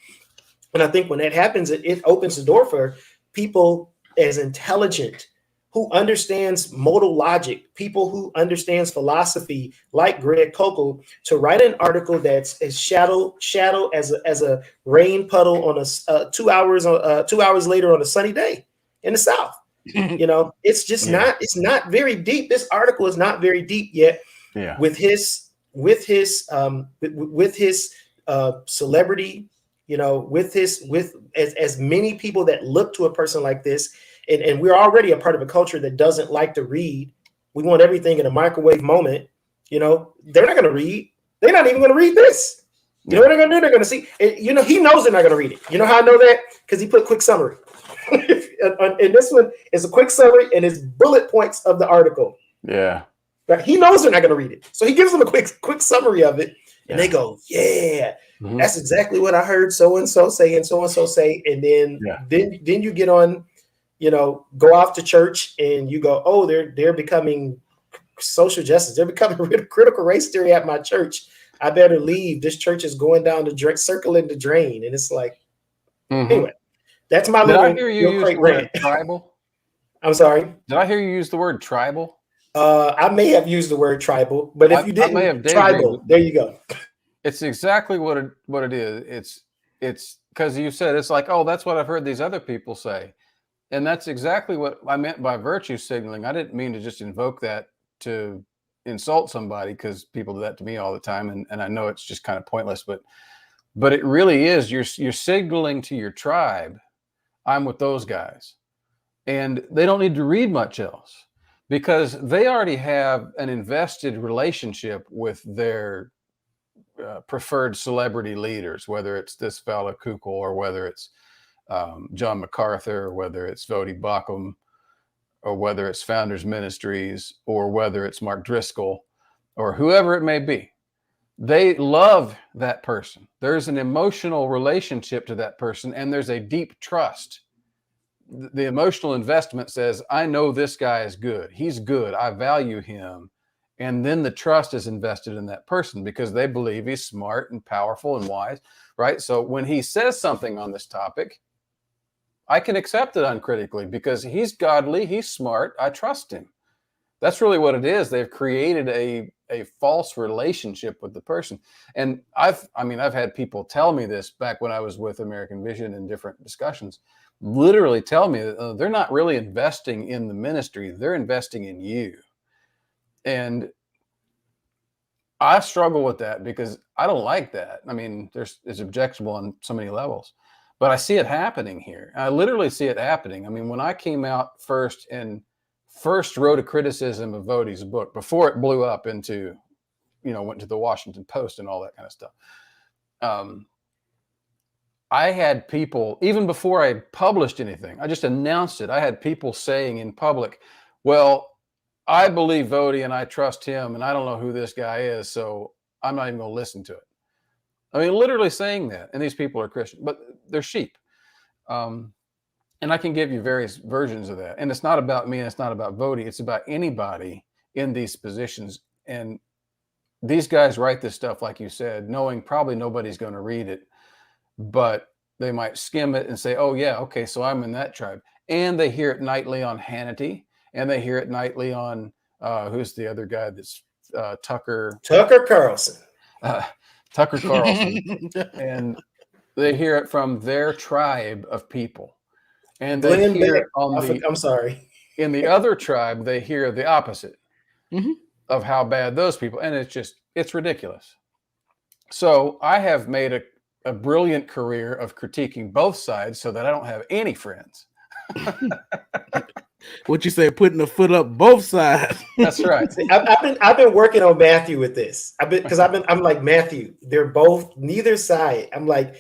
And I think when that happens, it opens the door for people as intelligent, who understands modal logic, people who understands philosophy, like Greg Koukl, to write an article that's as shadow as a rain puddle on a 2 hours later on a sunny day in the South. You know, it's just it's not very deep. This article is not very deep yet. Yeah. With his celebrity, you know, with as many people that look to a person like this. And we're already a part of a culture that doesn't like to read. We want everything in a microwave moment. You know, they're not going to read. They're not even going to read this. You know what they're going to do? They're going to see. You know, he knows they're not going to read it. You know how I know that? Because he put quick summary. And this one is a quick summary and it's bullet points of the article. Yeah. But he knows they're not going to read it. So he gives them a quick summary of it. And they go, that's exactly what I heard so-and-so say and so-and-so say. And then you get on, you know, go off to church and you go, oh, they're becoming social justice. They're becoming critical race theory at my church. I better leave. This church is going down the drain, circling the drain. And it's like, anyway, that's my
Did
little
I hear you use the word tribal?
I'm sorry.
Did I hear you use the word tribal?
I may have used the word tribal, but if you didn't,
I may have
tribal, there you go.
It's exactly what it is. It's because you said, it's like, oh, that's what I've heard these other people say. And that's exactly what I meant by virtue signaling. I didn't mean to just invoke that to insult somebody, because people do that to me all the time. And I know it's just kind of pointless, but it really is. You're signaling to your tribe, I'm with those guys. And they don't need to read much else, because they already have an invested relationship with their preferred celebrity leaders, whether it's this fella Kukul, or whether it's John MacArthur, or whether it's Vodi Bakum, or whether it's Founders Ministries, or whether it's Mark Driscoll, or whoever it may be. They love that person. There's an emotional relationship to that person, and there's a deep trust. The emotional investment says, I know this guy is good. He's good. I value him. And then the trust is invested in that person, because they believe he's smart and powerful and wise, right? So when he says something on this topic, I can accept it uncritically, because he's godly, he's smart, I trust him. That's really what it is. They've created a false relationship with the person. And I've had people tell me this back when I was with American Vision in different discussions, literally tell me that they're not really investing in the ministry, they're investing in you. And I struggle with that, because I don't like that. I mean, it's objectionable on so many levels, but I see it happening here. I literally see it happening. I mean, when I came out first wrote a criticism of Vodi's book before it blew up into, went to the Washington Post and all that kind of stuff. I had people, even before I published anything, I just announced it. I had people saying in public, well, I believe Vodi and I trust him, and I don't know who this guy is, so I'm not even going to listen to it. I mean, literally saying that. And these people are Christian, but they're sheep. And I can give you various versions of that. And it's not about me, and it's not about Vodi. It's about anybody in these positions. And these guys write this stuff, like you said, knowing probably nobody's going to read it, but they might skim it and say, oh yeah, okay, so I'm in that tribe. And they hear it nightly on Hannity, and they hear it nightly on, who's the other guy that's Tucker
Carlson.
Tucker Carlson. And they hear it from their tribe of people. And they hear it in the other tribe, they hear the opposite of how bad those people, and it's ridiculous. So I have made a brilliant career of critiquing both sides so that I don't have any friends.
What you say, putting a foot up both sides.
That's right.
I've been working on Matthew with this. I'm like, Matthew, they're both neither side. I'm like,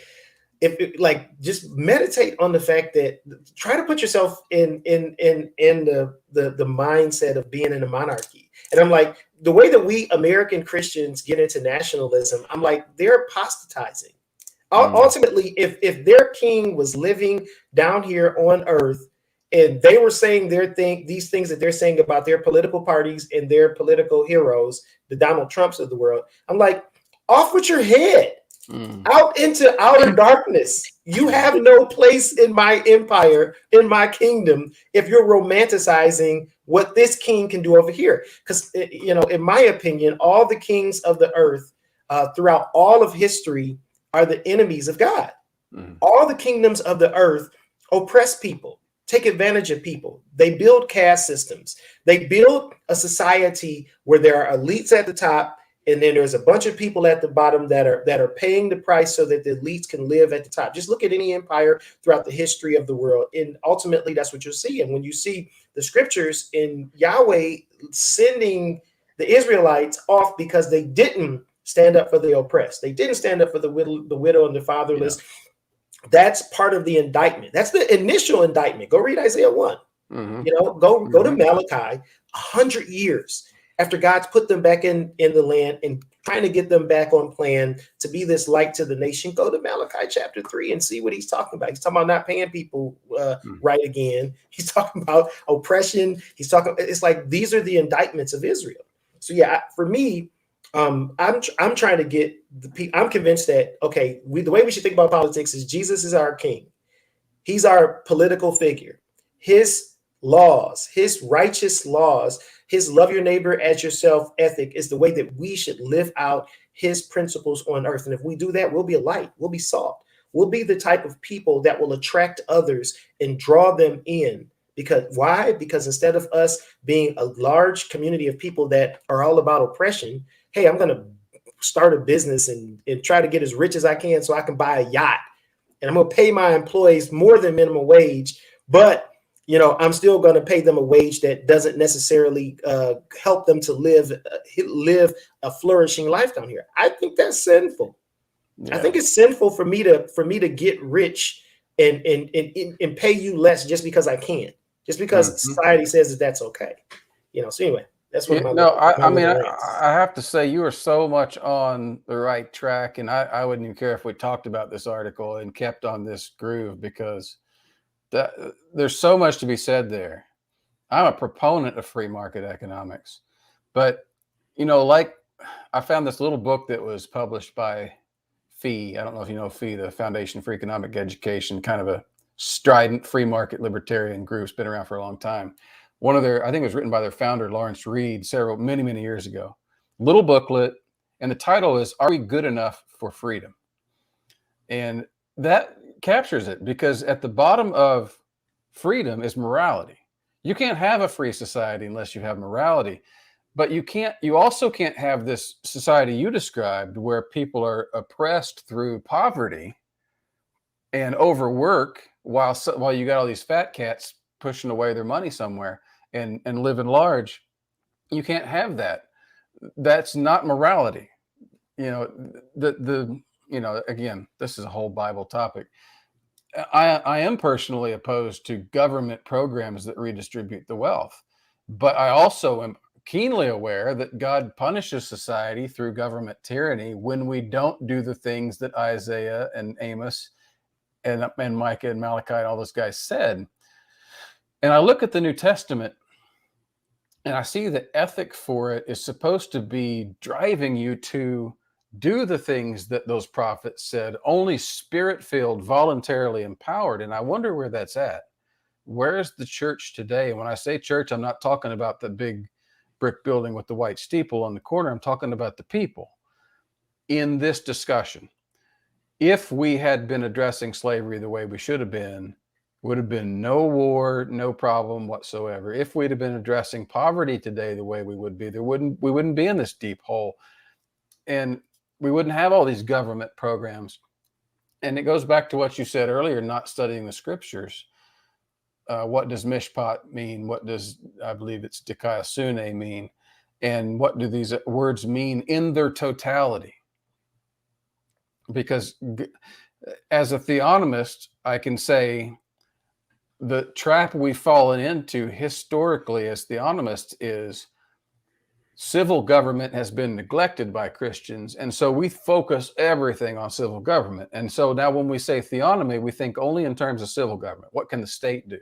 just meditate on the fact that, try to put yourself in the mindset of being in a monarchy. And I'm like, the way that we American Christians get into nationalism, I'm like, they're apostatizing. Ultimately, if their king was living down here on earth, and they were saying these things that they're saying about their political parties and their political heroes, the Donald Trumps of the world, I'm like, off with your head. Out into outer darkness. You have no place in my empire, in my kingdom, if you're romanticizing what this king can do over here. Because, in my opinion, all the kings of the earth throughout all of history are the enemies of God. All the kingdoms of the earth oppress people, take advantage of people. They build caste systems. They build a society where there are elites at the top, and then there's a bunch of people at the bottom that are paying the price so that the elites can live at the top. Just look at any empire throughout the history of the world. And ultimately, that's what you'll see. And when you see the scriptures in Yahweh sending the Israelites off because they didn't stand up for the oppressed, they didn't stand up for the widow and the fatherless. Yeah. That's part of the indictment. That's the initial indictment. Go read Isaiah 1. Go to Malachi. 100 years after God's put them back in the land and trying to get them back on plan to be this light to the nation, go to Malachi chapter 3 and see what he's talking about. He's talking about not paying people right again. He's talking about oppression. It's like, these are the indictments of Israel. So yeah, for me, I'm trying to get the people. I'm convinced that the way we should think about politics is Jesus is our king. He's our political figure. His laws, his righteous laws, his love your neighbor as yourself ethic is the way that we should live out his principles on earth. And if we do that, we'll be a light, we'll be salt, we'll be the type of people that will attract others and draw them in. Because why? Because instead of us being a large community of people that are all about oppression, hey, I'm going to start a business and try to get as rich as I can so I can buy a yacht. And I'm going to pay my employees more than minimum wage, but I'm still going to pay them a wage that doesn't necessarily help them to live a flourishing life down here. I think that's sinful. Yeah. I think it's sinful for me to get rich and pay you less just because I can, just because society says that that's okay. So anyway, that's what.
I have to say you are so much on the right track, and I wouldn't even care if we talked about this article and kept on this groove, because there's so much to be said there. I'm a proponent of free market economics, but like I found this little book that was published by FEE. I don't know if you know FEE, the Foundation for Economic Education, kind of a strident free market libertarian group. It's been around for a long time. I think it was written by their founder, Lawrence Reed, many years ago. Little booklet, and the title is "Are We Good Enough for Freedom?" And that captures it, because at the bottom of freedom is morality. You can't have a free society unless you have morality. But you also can't have this society you described where people are oppressed through poverty and overwork while you got all these fat cats pushing away their money somewhere and living large. You can't have that. That's not morality. Again, this is a whole Bible topic. I am personally opposed to government programs that redistribute the wealth, but I also am keenly aware that God punishes society through government tyranny when we don't do the things that Isaiah and Amos and Micah and Malachi and all those guys said. And I look at the New Testament and I see the ethic for it is supposed to be driving you to do the things that those prophets said, only spirit-filled, voluntarily empowered. And I wonder where that's at. Where's the church today? And when I say church, I'm not talking about the big brick building with the white steeple on the corner. I'm talking about the people in this discussion. If we had been addressing slavery the way we should have been, would have been no war, no problem whatsoever. If we'd have been addressing poverty today the way we would be, we wouldn't be in this deep hole. And we wouldn't have all these government programs. And it goes back to what you said earlier, not studying the scriptures. What does mishpat mean? What does, I believe it's dikaiosune mean? And what do these words mean in their totality? Because as a theonomist, I can say the trap we've fallen into historically as theonomists is civil government has been neglected by Christians. And so we focus everything on civil government. And so now when we say theonomy, we think only in terms of civil government. What can the state do?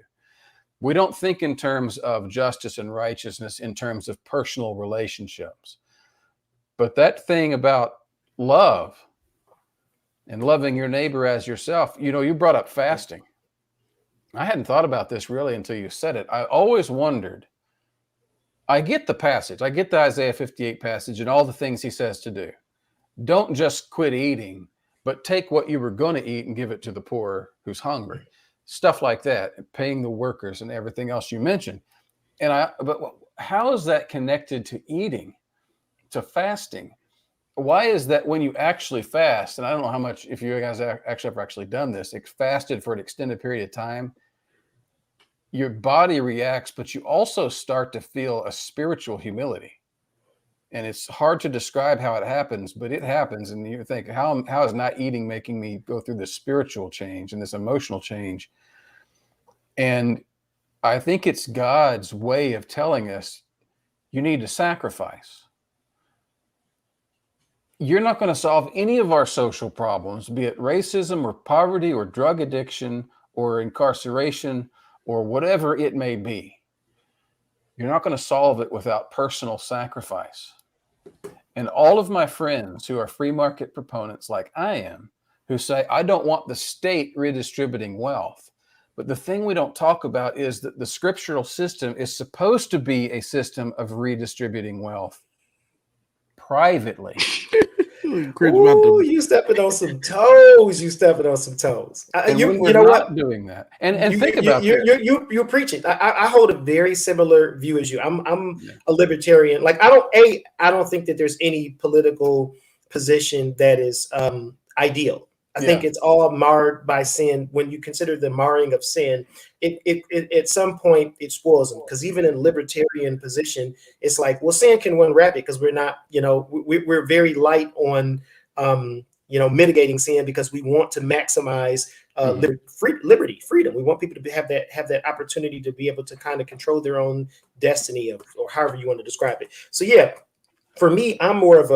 We don't think in terms of justice and righteousness, in terms of personal relationships. But that thing about love and loving your neighbor as yourself, you brought up fasting. I hadn't thought about this really until you said it. I always wondered, I get the passage. I get the Isaiah 58 passage and all the things he says to do. Don't just quit eating, but take what you were going to eat and give it to the poor who's hungry. Stuff like that, paying the workers and everything else you mentioned. But how is that connected to eating, to fasting? Why is that when you actually fast, and I don't know how much, if you guys have actually done this, fasted for an extended period of time, your body reacts, but you also start to feel a spiritual humility. And it's hard to describe how it happens, but it happens. And you think, how is not eating making me go through this spiritual change and this emotional change? And I think it's God's way of telling us, you need to sacrifice. You're not going to solve any of our social problems, be it racism or poverty or drug addiction or incarceration or whatever it may be. You're not going to solve it without personal sacrifice. And all of my friends who are free market proponents like I am, who say, I don't want the state redistributing wealth. But the thing we don't talk about is that the scriptural system is supposed to be a system of redistributing wealth privately.
Ooh, you stepping on some toes. You stepping on some toes.
We're
know
not
what?
Doing that. And think about this.
You're preaching. I hold a very similar view as you. I'm a libertarian. Like I don't think that there's any political position that is ideal. I think it's all marred by sin. When you consider the marring of sin, it at some point it spoils them. Because even in libertarian position, it's like, well, sin can run rapid because we're not, we're very light on, mitigating sin because we want to maximize liberty, freedom. We want people to have that opportunity to be able to kind of control their own destiny, or however you want to describe it. So yeah. For me, I'm more of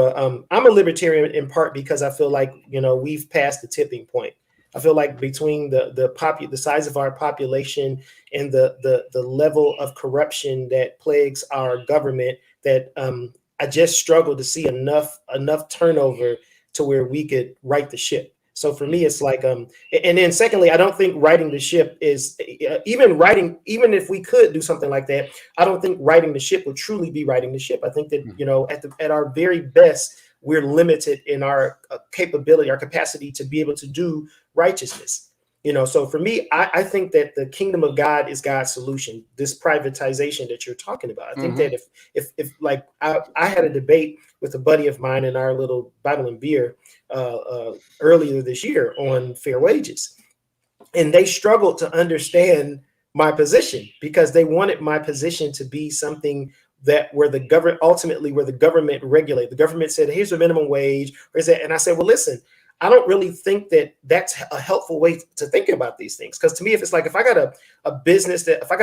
I'm a libertarian in part because I feel like, we've passed the tipping point. I feel like between the size of our population and the level of corruption that plagues our government, that I just struggle to see enough turnover to where we could right the ship. So for me, it's like, and then secondly, I don't think righting the ship is even if we could do something like that, I don't think righting the ship would truly be righting the ship. I think that, at our very best, we're limited in our capability, our capacity to be able to do righteousness. So for me, I think that the kingdom of God is God's solution. This privatization that you're talking about. I think that if like I had a debate with a buddy of mine in our little Bible and beer earlier this year on fair wages, and they struggled to understand my position because they wanted my position to be something that where the government regulate. The government said, here's a minimum wage, and I said, well, listen, I don't really think that that's a helpful way to think about these things. Because to me, if I got a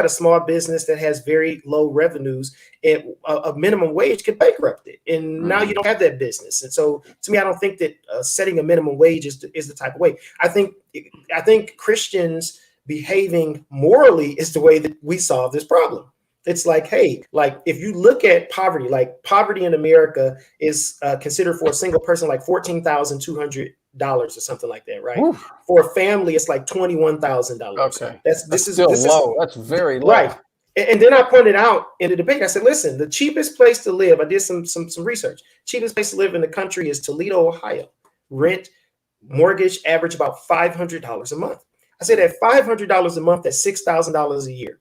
small business that has very low revenues, a minimum wage can bankrupt it. And now you don't have that business. And so to me, I don't think that setting a minimum wage is the type of way. I think Christians behaving morally is the way that we solve this problem. It's like, hey, like if you look at poverty, like poverty in America is considered for a single person like $14,200 or something like that, right? Oof. For a family, it's like $21,000.
Okay,
this is
still low. That's very low,
right? And then I pointed out in the debate, I said, listen, the cheapest place to live. I did some research. Cheapest place to live in the country is Toledo, Ohio. Rent, mortgage, average about $500 a month. I said at $500 a month, that's $6,000 a year.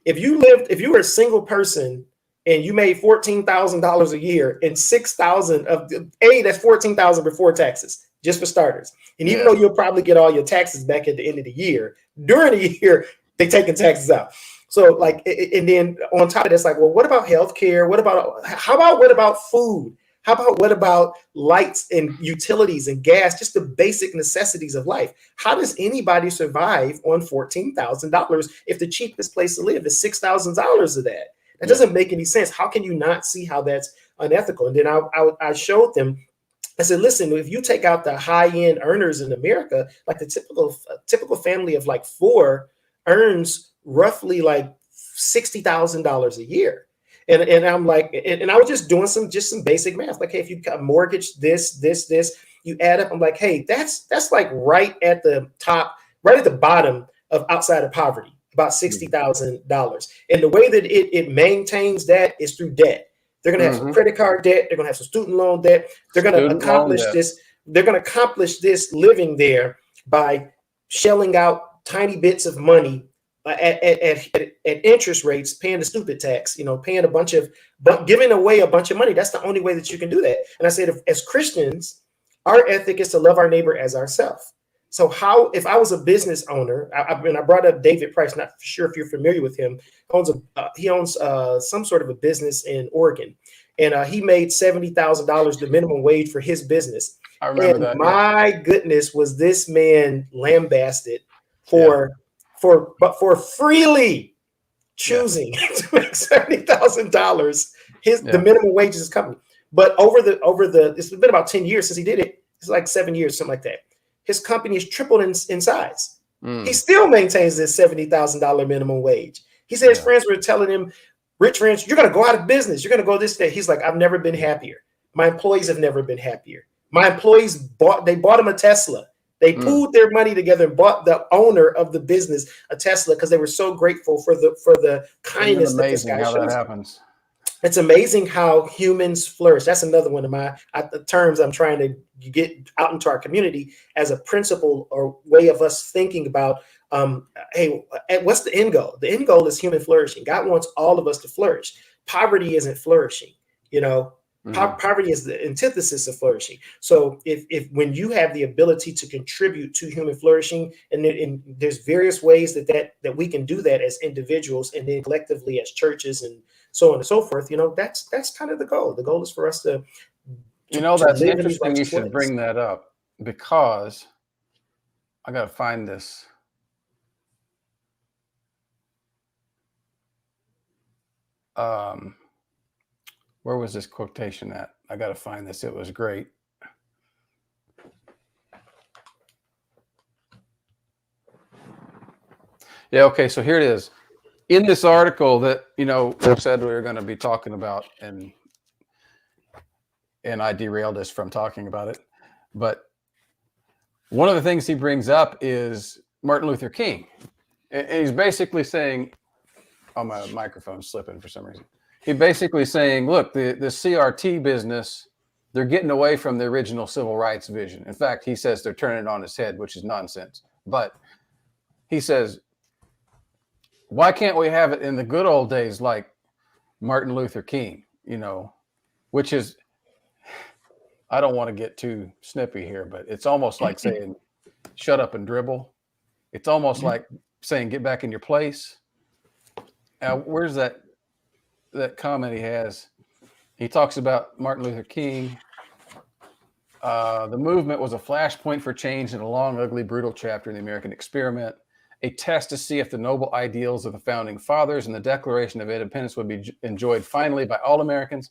If you were a single person and you made $14,000 a year and $6,000 of that's $14,000 before taxes, just for starters. And even though you'll probably get all your taxes back at the end of the year, during the year, they're taking taxes out. So like, and then on top of that, it's like, well, what about healthcare? What about food? What about lights and utilities and gas, just the basic necessities of life? How does anybody survive on $14,000 if the cheapest place to live is $6,000 of that? That doesn't make any sense. How can you not see how that's unethical? And then I showed them, I said, listen, if you take out the high-end earners in America, like the typical family of like four earns roughly like $60,000 a year. And I'm like, and I was just doing some basic math. Like, hey, if you mortgage this, you add up. I'm like, hey, that's like right at the top, right at the bottom of outside of poverty, about $60,000. And the way that it maintains that is through debt. They're going to have some credit card debt. They're going to have some student loan debt. They're going to accomplish this. They're going to accomplish this living there by shelling out tiny bits of money at interest rates, paying the stupid tax, paying giving away a bunch of money. That's the only way that you can do that. And I said, as Christians, our ethic is to love our neighbor as ourselves. So if I was a business owner, I brought up David Price, not sure if you're familiar with him. He owns some sort of a business in Oregon, and he made $70,000 the minimum wage for his business.
I remember that.
My goodness, was this man lambasted for freely choosing to make $70,000 the minimum wage of his company. But over the it's been about 10 years since he did it. It's like 7 years, something like that. His company has tripled in size. He still maintains this $70,000 minimum wage. He said his friends were telling him, rich friends, you're going to go out of business. You're going to go this day. He's like, I've never been happier My employees have never been happier. My employees bought them a Tesla. They pooled their money together and bought the owner of the business a Tesla because they were so grateful for the kindness that this guy shows.
Amazing how that happens.
It's amazing how humans flourish. That's another one of my terms I'm trying to get out into our community as a principle or way of us thinking about, hey, what's the end goal? The end goal is human flourishing. God wants all of us to flourish. Poverty isn't flourishing, you know. Poverty is the antithesis of flourishing. So if when you have the ability to contribute to human flourishing, and there's various ways that we can do that as individuals and then collectively as churches and so on and so forth, you know, that's kind of the goal. The goal is for us to
you know, that's interesting. You should bring that up because I got to find this. Where was this quotation at? I got to find this. It was great. Yeah, okay, so here it is. In this article that, you know, we said we were going to be talking about, and I derailed us from talking about it. But one of the things he brings up is Martin Luther King. And he's basically saying, oh, my microphone's slipping for some reason. He's basically saying, look, the CRT business, they're getting away from the original civil rights vision. In fact, he says they're turning it on its head, which is nonsense. But he says, why can't we have it in the good old days like Martin Luther King, you know, which is, I don't want to get too snippy here, but it's almost like saying, shut up and dribble. It's almost like saying, get back in your place. Now, where's that comment he has? He talks about Martin Luther King. The movement was a flashpoint for change in a long, ugly, brutal chapter in the American experiment, a test to see if the noble ideals of the founding fathers and the Declaration of Independence would be enjoyed finally by all Americans.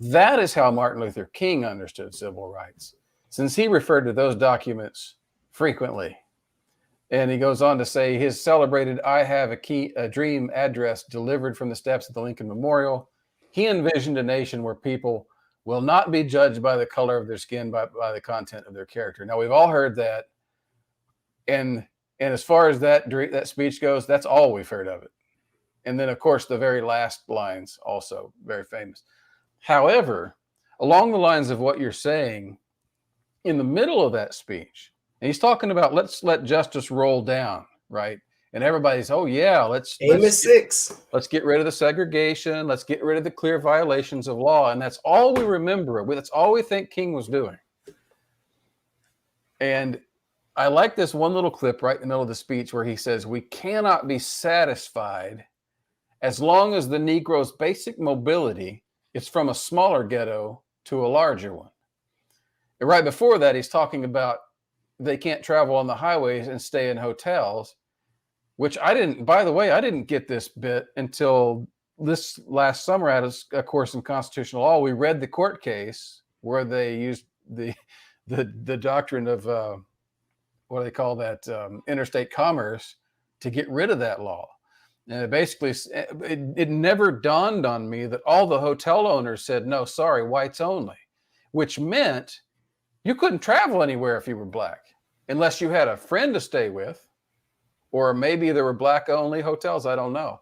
That is how Martin Luther King understood civil rights, since he referred to those documents frequently. And he goes on to say his celebrated I Have a Dream address delivered from the steps of the Lincoln Memorial. He envisioned a nation where people will not be judged by the color of their skin, by the content of their character. Now, we've all heard that. And as far as that speech goes, that's all we've heard of it. And then, of course, the very last lines also very famous. However, along the lines of what you're saying, in the middle of that speech, and he's talking about let's let justice roll down, right? And everybody's, oh yeah, let's get rid of the segregation, let's get rid of the clear violations of law, and that's all we remember. That's all we think King was doing. And I like this one little clip right in the middle of the speech where he says, we cannot be satisfied as long as the Negro's basic mobility is from a smaller ghetto to a larger one. And right before that, he's talking about they can't travel on the highways and stay in hotels, which I didn't get this bit until this last summer at a course in constitutional law. We read the court case where they used the doctrine of, what do they call that, interstate commerce to get rid of that law. And it basically, it never dawned on me that all the hotel owners said, no, sorry, whites only, which meant you couldn't travel anywhere if you were black, unless you had a friend to stay with, or maybe there were black only hotels. I don't know.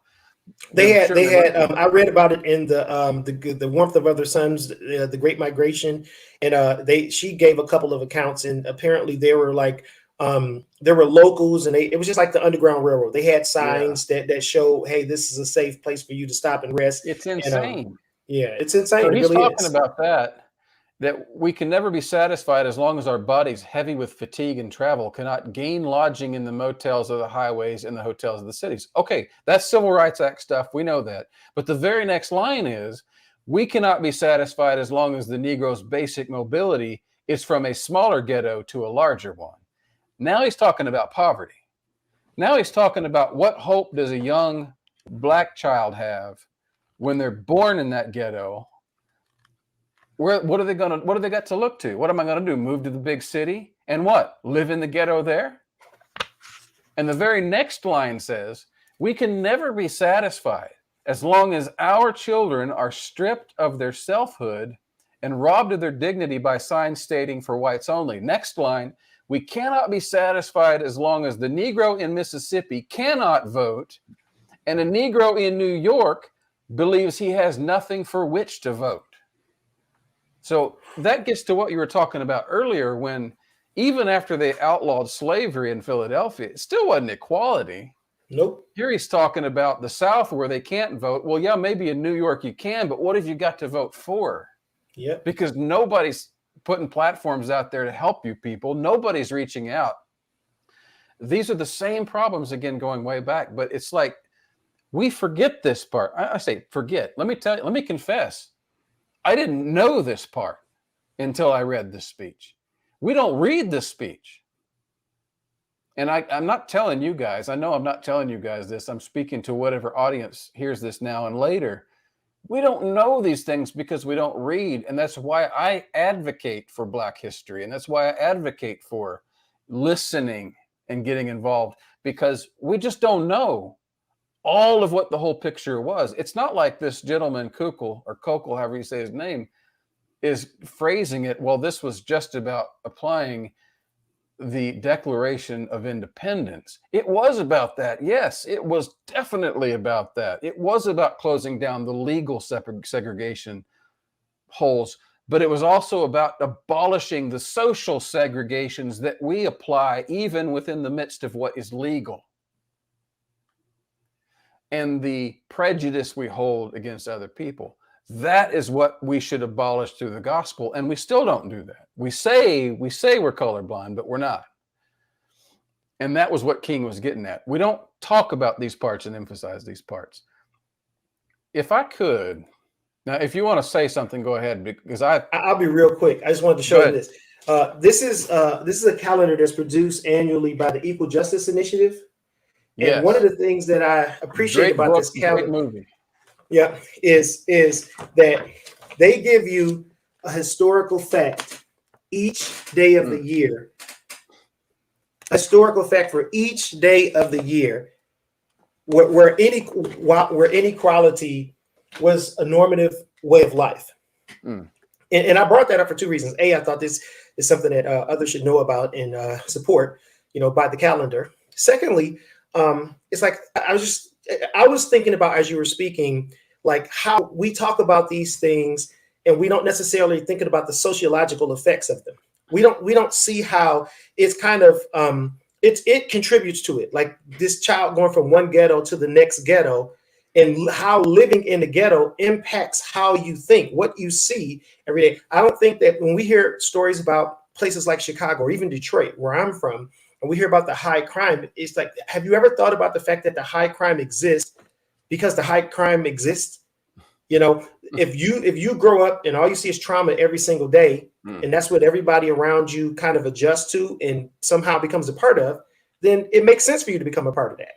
They had. I read about it in the Warmth of Other Suns, the Great Migration, and she gave a couple of accounts, and apparently they were like, there were locals, and it was just like the Underground Railroad. They had signs that show, hey, this is a safe place for you to stop and rest.
It's insane.
It's insane.
So he's talking about that we can never be satisfied as long as our bodies, heavy with fatigue and travel, cannot gain lodging in the motels of the highways and the hotels of the cities. Okay, that's Civil Rights Act stuff. We know that. But the very next line is, we cannot be satisfied as long as the Negro's basic mobility is from a smaller ghetto to a larger one. Now he's talking about poverty. Now he's talking about what hope does a young black child have when they're born in that ghetto. What are they got to look to? What am I going to do? Move to the big city and what? Live in the ghetto there? And the very next line says, we can never be satisfied as long as our children are stripped of their selfhood and robbed of their dignity by signs stating for whites only. Next line, we cannot be satisfied as long as the Negro in Mississippi cannot vote and a Negro in New York believes he has nothing for which to vote. So that gets to what you were talking about earlier, when even after they outlawed slavery in Philadelphia, it still wasn't equality.
Nope.
Here he's talking about the South where they can't vote. Well, yeah, maybe in New York you can, but what have you got to vote for?
Yeah.
Because nobody's putting platforms out there to help you people. Nobody's reaching out. These are the same problems, again, going way back, but it's like we forget this part. I say forget. Let me confess. I didn't know this part until I read this speech. We don't read this speech. And I'm not telling you guys, I know I'm not telling you guys this. I'm speaking to whatever audience hears this now and later. We don't know these things because we don't read. And that's why I advocate for Black history. And that's why I advocate for listening and getting involved, because we just don't know all of what the whole picture was. It's not like this gentleman Kukul, or Kokol, however you say his name, is phrasing it, well, this was just about applying the Declaration of Independence. It was about that. Yes, it was definitely about that. It was about closing down the legal segregation holes, but it was also about abolishing the social segregations that we apply even within the midst of what is legal, and the prejudice we hold against other people. That is what we should abolish through the gospel, and we still don't do that. We say we're colorblind, but we're not. And that was what King was getting at. We don't talk about these parts and emphasize these parts. If I could, now, if you want to say something, go ahead, because
I'll be real quick. I just wanted to show you this. This is a calendar that's produced annually by the Equal Justice Initiative. And
yes,
one of the things that I appreciate about this calendar,
movie,
yeah, is that they give you a historical fact each day of the year. Historical fact for each day of the year, where inequality was a normative way of life. And I brought that up for two reasons. A, I thought this is something that others should know about and support, by the calendar. Secondly, it's like I was thinking about, as you were speaking, like how we talk about these things and we don't necessarily thinking about the sociological effects of them. We don't see how it's kind of it contributes to it. Like this child going from one ghetto to the next ghetto, and how living in the ghetto impacts how you think, what you see every day. I don't think that when we hear stories about places like Chicago or even Detroit, where I'm from, and we hear about the high crime, it's like, have you ever thought about the fact that the high crime exists because the high crime exists? If you grow up and all you see is trauma every single day, and that's what everybody around you kind of adjusts to and somehow becomes a part of, then it makes sense for you to become a part of that.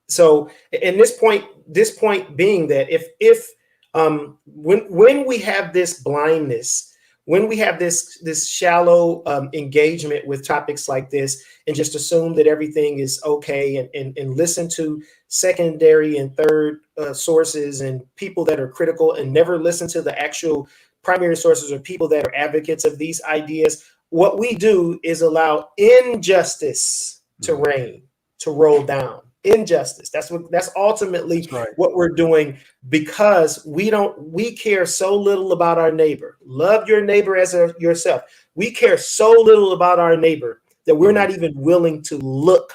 So, and this point being that if when we have this blindness, when we have this shallow engagement with topics like this, and just assume that everything is okay, and listen to secondary and third sources and people that are critical, and never listen to the actual primary sources or people that are advocates of these ideas, what we do is allow injustice to reign, to roll down. Injustice. That's ultimately what we're doing, because we care so little about our neighbor. Love your neighbor as yourself. We care so little about our neighbor that we're not even willing to look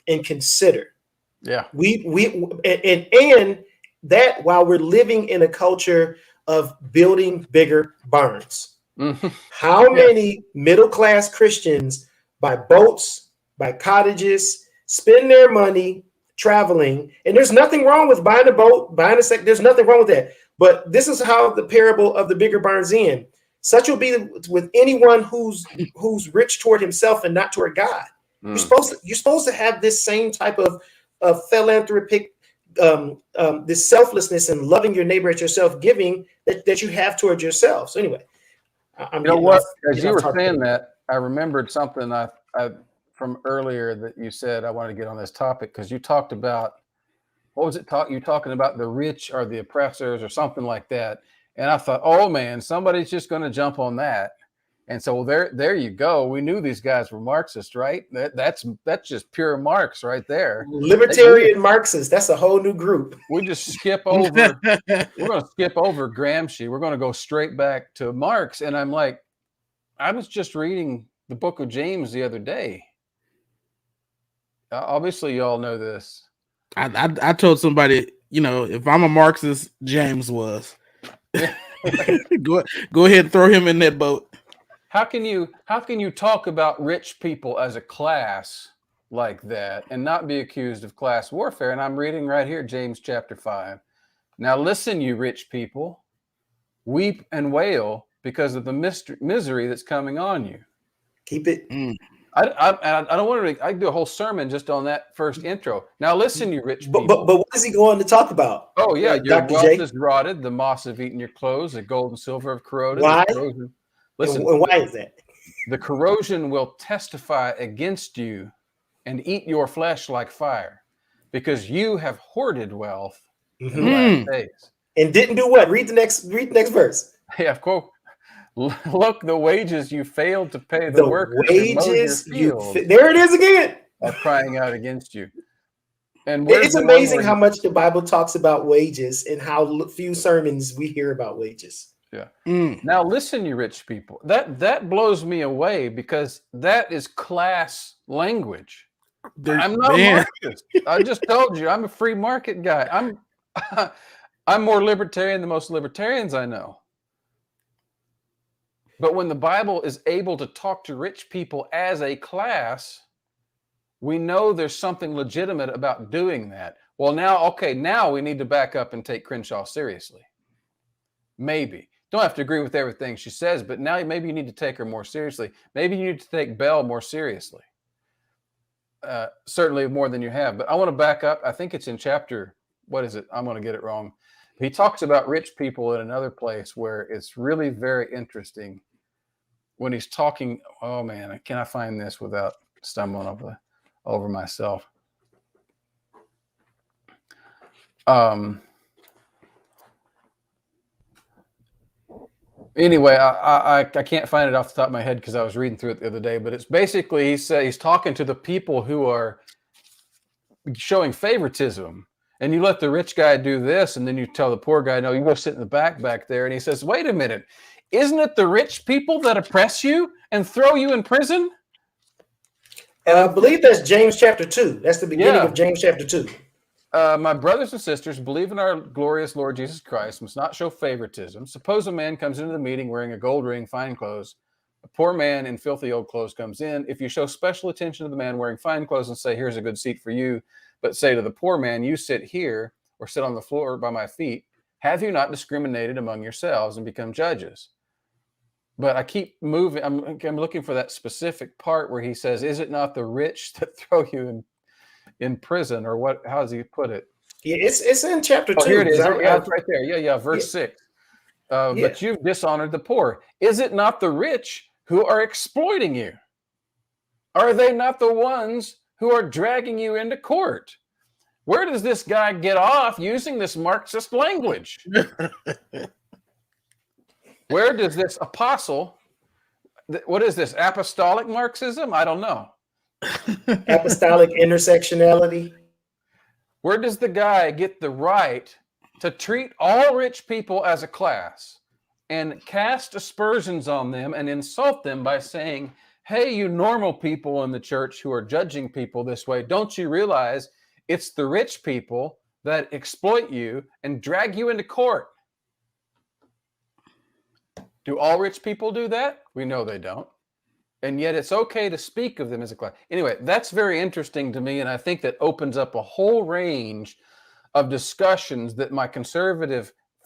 and consider. Yeah. And that while we're living in a culture of building bigger barns. How many middle-class Christians buy boats, buy cottages, spend their money traveling? And there's nothing wrong with buying a boat, buying a second. There's nothing wrong with that. But this is how the parable of the bigger barns end. Such will be with anyone who's rich toward himself and not toward God. You're supposed to have this same type of philanthropic, this selflessness and loving your neighbor as yourself, giving that you have towards yourself. So anyway,
as you were saying that, I remembered something I from earlier that you said. I wanted to get on this topic because you talked about, what was it? You're talking about the rich are the oppressors or something like that. And I thought, oh man, somebody's just going to jump on that. And so there you go. We knew these guys were Marxist, right? That's just pure Marx right there.
Libertarian Marxists. That's a whole new group.
We just skip over. We're going to skip over Gramsci. We're going to go straight back to Marx. And I'm like, I was just reading the book of James the other day. Obviously, you all know this.
I told somebody, if I'm a Marxist, James was. Go ahead and throw him in that boat.
How can you talk about rich people as a class like that and not be accused of class warfare? And I'm reading right here, James chapter 5. Now listen, you rich people, weep and wail because of the misery that's coming on you.
Keep it.
I don't want to. I can do a whole sermon just on that first intro. Now listen, you rich people.
But what is he going to talk about?
Oh yeah, your
Dr.
wealth
J?
is rotted. The moths have eaten your clothes. The gold and silver have corroded.
Why?
Listen,
and why is that?
The corrosion will testify against you and eat your flesh like fire, because you have hoarded wealth in the last days.
And didn't do what? Read the next verse.
Yeah, of course. Look, the wages you failed to pay the workers
wages
field
there it is again.
Are crying out against you. And
it's amazing how much the Bible talks about wages and how few sermons we hear about wages.
Yeah. Now listen, you rich people. That blows me away, because that is class language. I'm not a Marxist. I just told you I'm a free market guy. I'm more libertarian than most libertarians I know. But when the Bible is able to talk to rich people as a class, we know there's something legitimate about doing that. Well, now we need to back up and take Crenshaw seriously. Maybe. Don't have to agree with everything she says, but now maybe you need to take her more seriously. Maybe you need to take Bell more seriously. Certainly more than you have. But I want to back up. I think it's in chapter, what is it? I'm going to get it wrong. He talks about rich people in another place where it's really very interesting when he's talking. Oh man, can I find this without stumbling over myself? Anyway, I can't find it off the top of my head because I was reading through it the other day, but it's basically he's talking to the people who are showing favoritism. And you let the rich guy do this, and then you tell the poor guy, no, you go sit in the back there. And he says, wait a minute, isn't it the rich people that oppress you and throw you in prison?
And I believe that's James chapter 2. That's the beginning of James chapter 2.
My brothers and sisters, believe in our glorious Lord Jesus Christ, must not show favoritism. Suppose a man comes into the meeting wearing a gold ring, fine clothes. A poor man in filthy old clothes comes in. If you show special attention to the man wearing fine clothes and say, here's a good seat for you, but say to the poor man, you sit here or sit on the floor by my feet, have you not discriminated among yourselves and become judges? But I keep moving. I'm looking for that specific part where he says, is it not the rich that throw you in prison, or what? How does he put it?
Yeah, it's in chapter 2.
Here it is. It's right there. Yeah. Verse 6. But you've dishonored the poor. Is it not the rich who are exploiting you? Are they not the ones who are dragging you into court? Where does this guy get off using this Marxist language? Where does this apostle, what is this, apostolic Marxism? I don't know.
Apostolic intersectionality.
Where does the guy get the right to treat all rich people as a class and cast aspersions on them and insult them by saying, hey, you normal people in the church who are judging people this way, don't you realize it's the rich people that exploit you and drag you into court? Do all rich people do that? We know they don't. And yet it's okay to speak of them as a class. Anyway, that's very interesting to me, and I think that opens up a whole range of discussions that my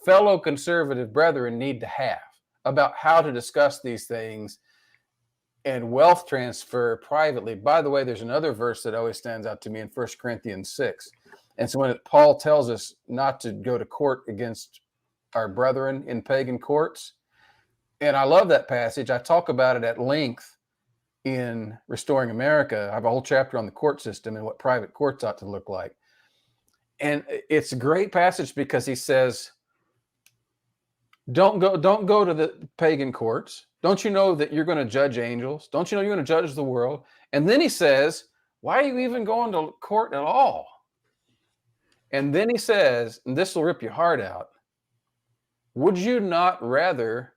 fellow conservative brethren need to have about how to discuss these things and wealth transfer privately. By the way, there's another verse that always stands out to me in 1 Corinthians 6. And so when Paul tells us not to go to court against our brethren in pagan courts, and I love that passage. I talk about it at length in Restoring America. I have a whole chapter on the court system and what private courts ought to look like. And it's a great passage because he says, Don't go to the pagan courts. Don't you know that you're going to judge angels? Don't you know you're going to judge the world? And then he says, why are you even going to court at all? And then he says, and this will rip your heart out, would you not rather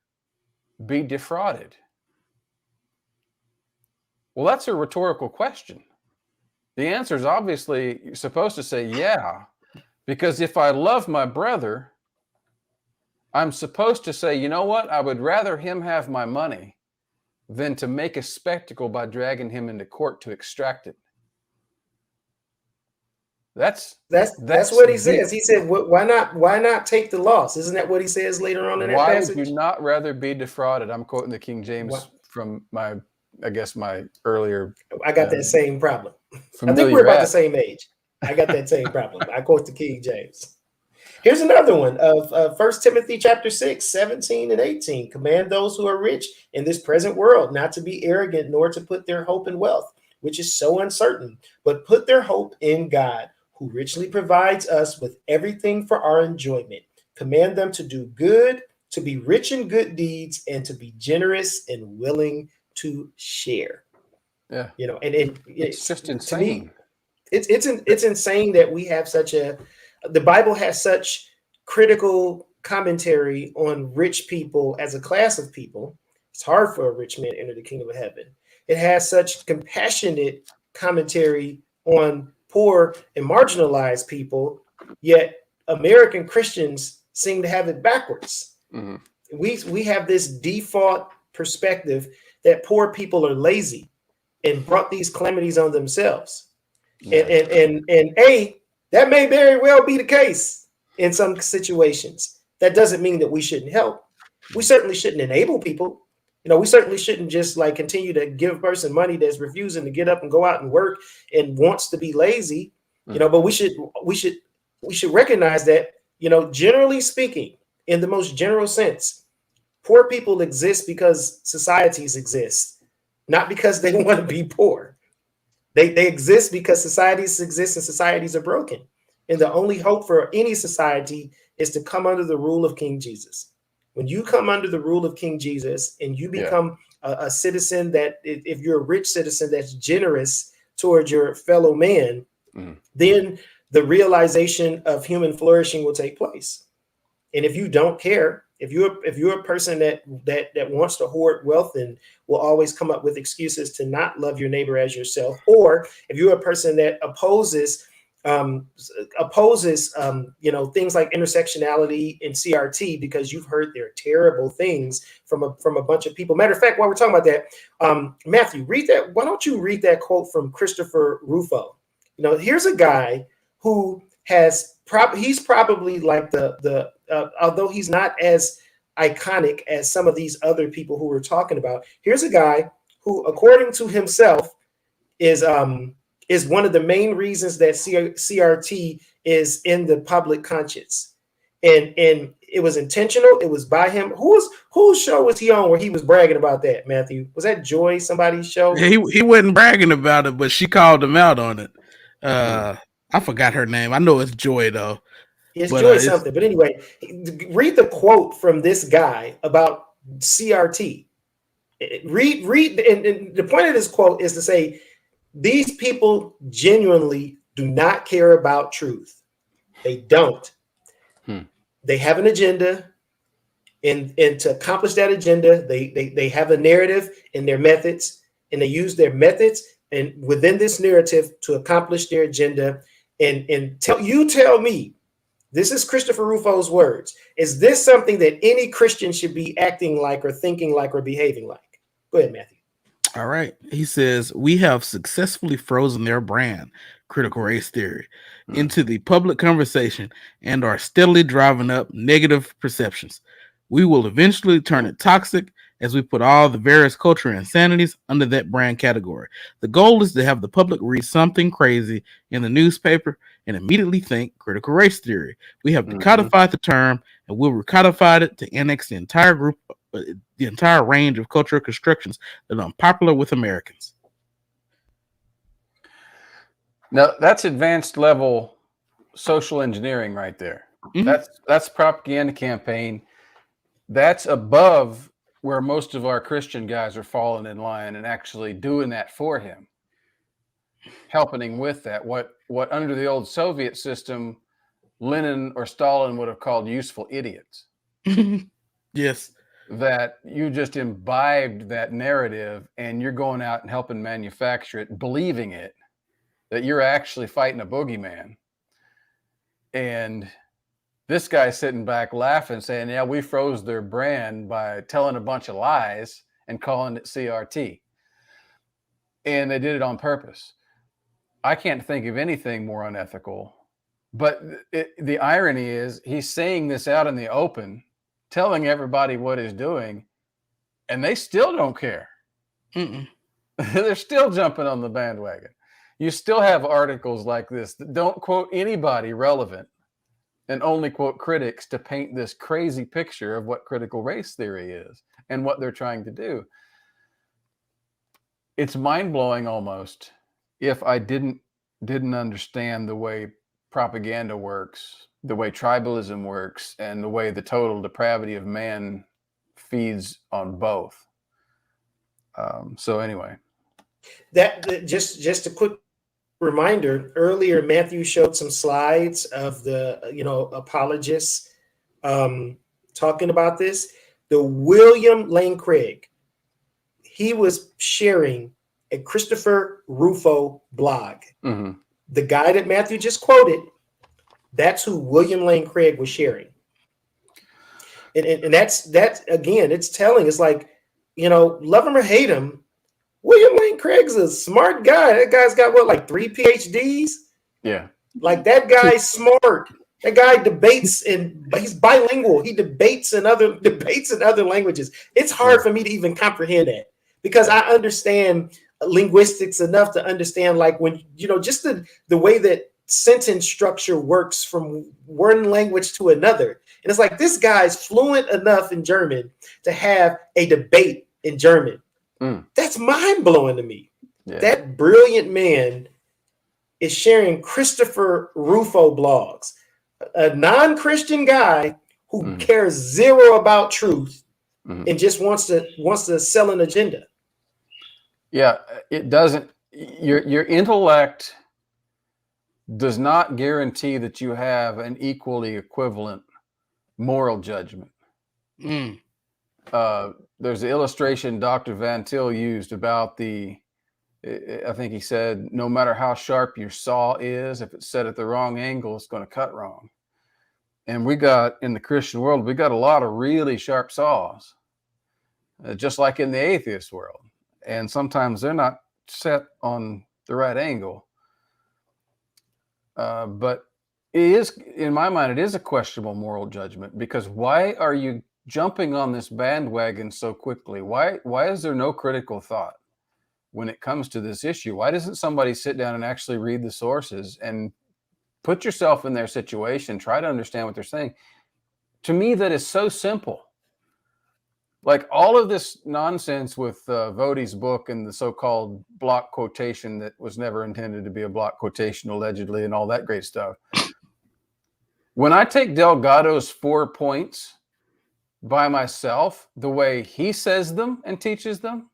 be defrauded? Well, that's a rhetorical question. The answer is obviously you're supposed to say, yeah, because if I love my brother, I'm supposed to say, you know what? I would rather him have my money than to make a spectacle by dragging him into court to extract it. That's
what he says. He said, why not take the loss? Isn't that what he says later on in that passage?
Why would you not rather be defrauded? I'm quoting the King James from my earlier.
I got that same problem. I think we're about the same age. I got that same problem. I quote the King James. Here's another one of 1 Timothy chapter 6, 17 and 18. Command those who are rich in this present world not to be arrogant, nor to put their hope in wealth, which is so uncertain, but put their hope in God, who richly provides us with everything for our enjoyment. Command them to do good, to be rich in good deeds, and to be generous and willing to share.
Yeah.
And
it's just insane.
To me, it's insane that we have the Bible has such critical commentary on rich people as a class of people. It's hard for a rich man to enter the kingdom of heaven. It has such compassionate commentary on poor and marginalized people, yet American Christians seem to have it backwards. Mm-hmm. We have this default perspective that poor people are lazy and brought these calamities on themselves. Yeah. And that may very well be the case in some situations. That doesn't mean that we shouldn't help. We certainly shouldn't enable people. We certainly shouldn't just continue to give a person money that's refusing to get up and go out and work and wants to be lazy. But we should recognize that, generally speaking, in the most general sense, poor people exist because societies exist, not because they want to be poor. They exist because societies exist and societies are broken. And the only hope for any society is to come under the rule of King Jesus. When you come under the rule of King Jesus and you become a citizen that, if you're a rich citizen that's generous towards your fellow man, then the realization of human flourishing will take place. And if you don't care, if you're a person that wants to hoard wealth and will always come up with excuses to not love your neighbor as yourself, or if you're a person that opposes things like intersectionality and CRT because you've heard their terrible things from a bunch of people. Matter of fact, while we're talking about that, Matthew, read that. Why don't you read that quote from Christopher Rufo? Here's a guy who he's probably like although he's not as iconic as some of these other people who we're talking about. Here's a guy who, according to himself, is one of the main reasons that CRT is in the public conscience. And it was intentional. It was by him. Whose show was he on where he was bragging about that, Matthew? Was that Joy, somebody's show?
Yeah, he wasn't bragging about it, but she called him out on it. I forgot her name. I know it's Joy, though.
It's Joy something. But anyway, read the quote from this guy about CRT. Read, and the point of this quote is to say, these people genuinely do not care about truth. They don't. They have an agenda, and to accomplish that agenda, they have a narrative and their methods, and they use their methods and within this narrative to accomplish their agenda. And tell me, this is Christopher Rufo's words. Is this something that any Christian should be acting like or thinking like or behaving like? Go ahead, Matthew.
All right. He says, we have successfully frozen their brand, critical race theory, into the public conversation and are steadily driving up negative perceptions. We will eventually turn it toxic as we put all the various cultural insanities under that brand category. The goal is to have the public read something crazy in the newspaper and immediately think critical race theory. We have decodified the term and we'll recodify it to annex the entire range of cultural constructions that are unpopular with Americans.
Now, that's advanced level social engineering right there. That's propaganda campaign that's above where most of our Christian guys are falling in line and actually doing that for him, helping him with that. What under the old Soviet system, Lenin or Stalin would have called useful idiots.
Yes.
That you just imbibed that narrative and you're going out and helping manufacture it, believing it, that you're actually fighting a boogeyman. And this guy's sitting back laughing, saying, yeah, we froze their brand by telling a bunch of lies and calling it CRT. And they did it on purpose. I can't think of anything more unethical. But the irony is he's saying this out in the open, telling everybody what he's doing, and they still don't care. They're still jumping on the bandwagon. You still have articles like this that don't quote anybody relevant and only quote critics to paint this crazy picture of what critical race theory is and what they're trying to do. It's mind-blowing almost if I didn't understand the way propaganda works, the way tribalism works, and the way the total depravity of man feeds on both. So anyway,
that just a quick reminder. Earlier, Matthew showed some slides of the apologists talking about this. The William Lane Craig, he was sharing a Christopher Rufo blog. The guy that Matthew just quoted, that's who William Lane Craig was sharing. And that's again, it's telling. It's like, love him or hate him, William Lane Craig's a smart guy. That guy's got like 3 PhDs?
Yeah.
Like that guy's smart. That guy debates he's bilingual. He debates in other languages. It's hard for me to even comprehend that because I understand linguistics enough to understand like when, just the way that sentence structure works from one language to another. And it's like, this guy's fluent enough in German to have a debate in German. That's mind blowing to me. Yeah. That brilliant man is sharing Christopher Rufo blogs, a non-Christian guy who cares zero about truth and just wants to sell an agenda.
Yeah, it doesn't. Your intellect does not guarantee that you have an equally equivalent moral judgment. There's an illustration Dr. Van Til used about I think he said, no matter how sharp your saw is, if it's set at the wrong angle, it's going to cut wrong. And in the Christian world, we got a lot of really sharp saws, just like in the atheist world. And sometimes they're not set on the right angle. But it is, in my mind, it is a questionable moral judgment, because why are you jumping on this bandwagon so quickly? Why is there no critical thought when it comes to this issue? Why doesn't somebody sit down and actually read the sources and put yourself in their situation, try to understand what they're saying? To me, that is so simple. Like all of this nonsense with Voddie's book and the so-called block quotation that was never intended to be a block quotation, allegedly, and all that great stuff. When I take Delgado's 4 points by myself, the way he says them and teaches them,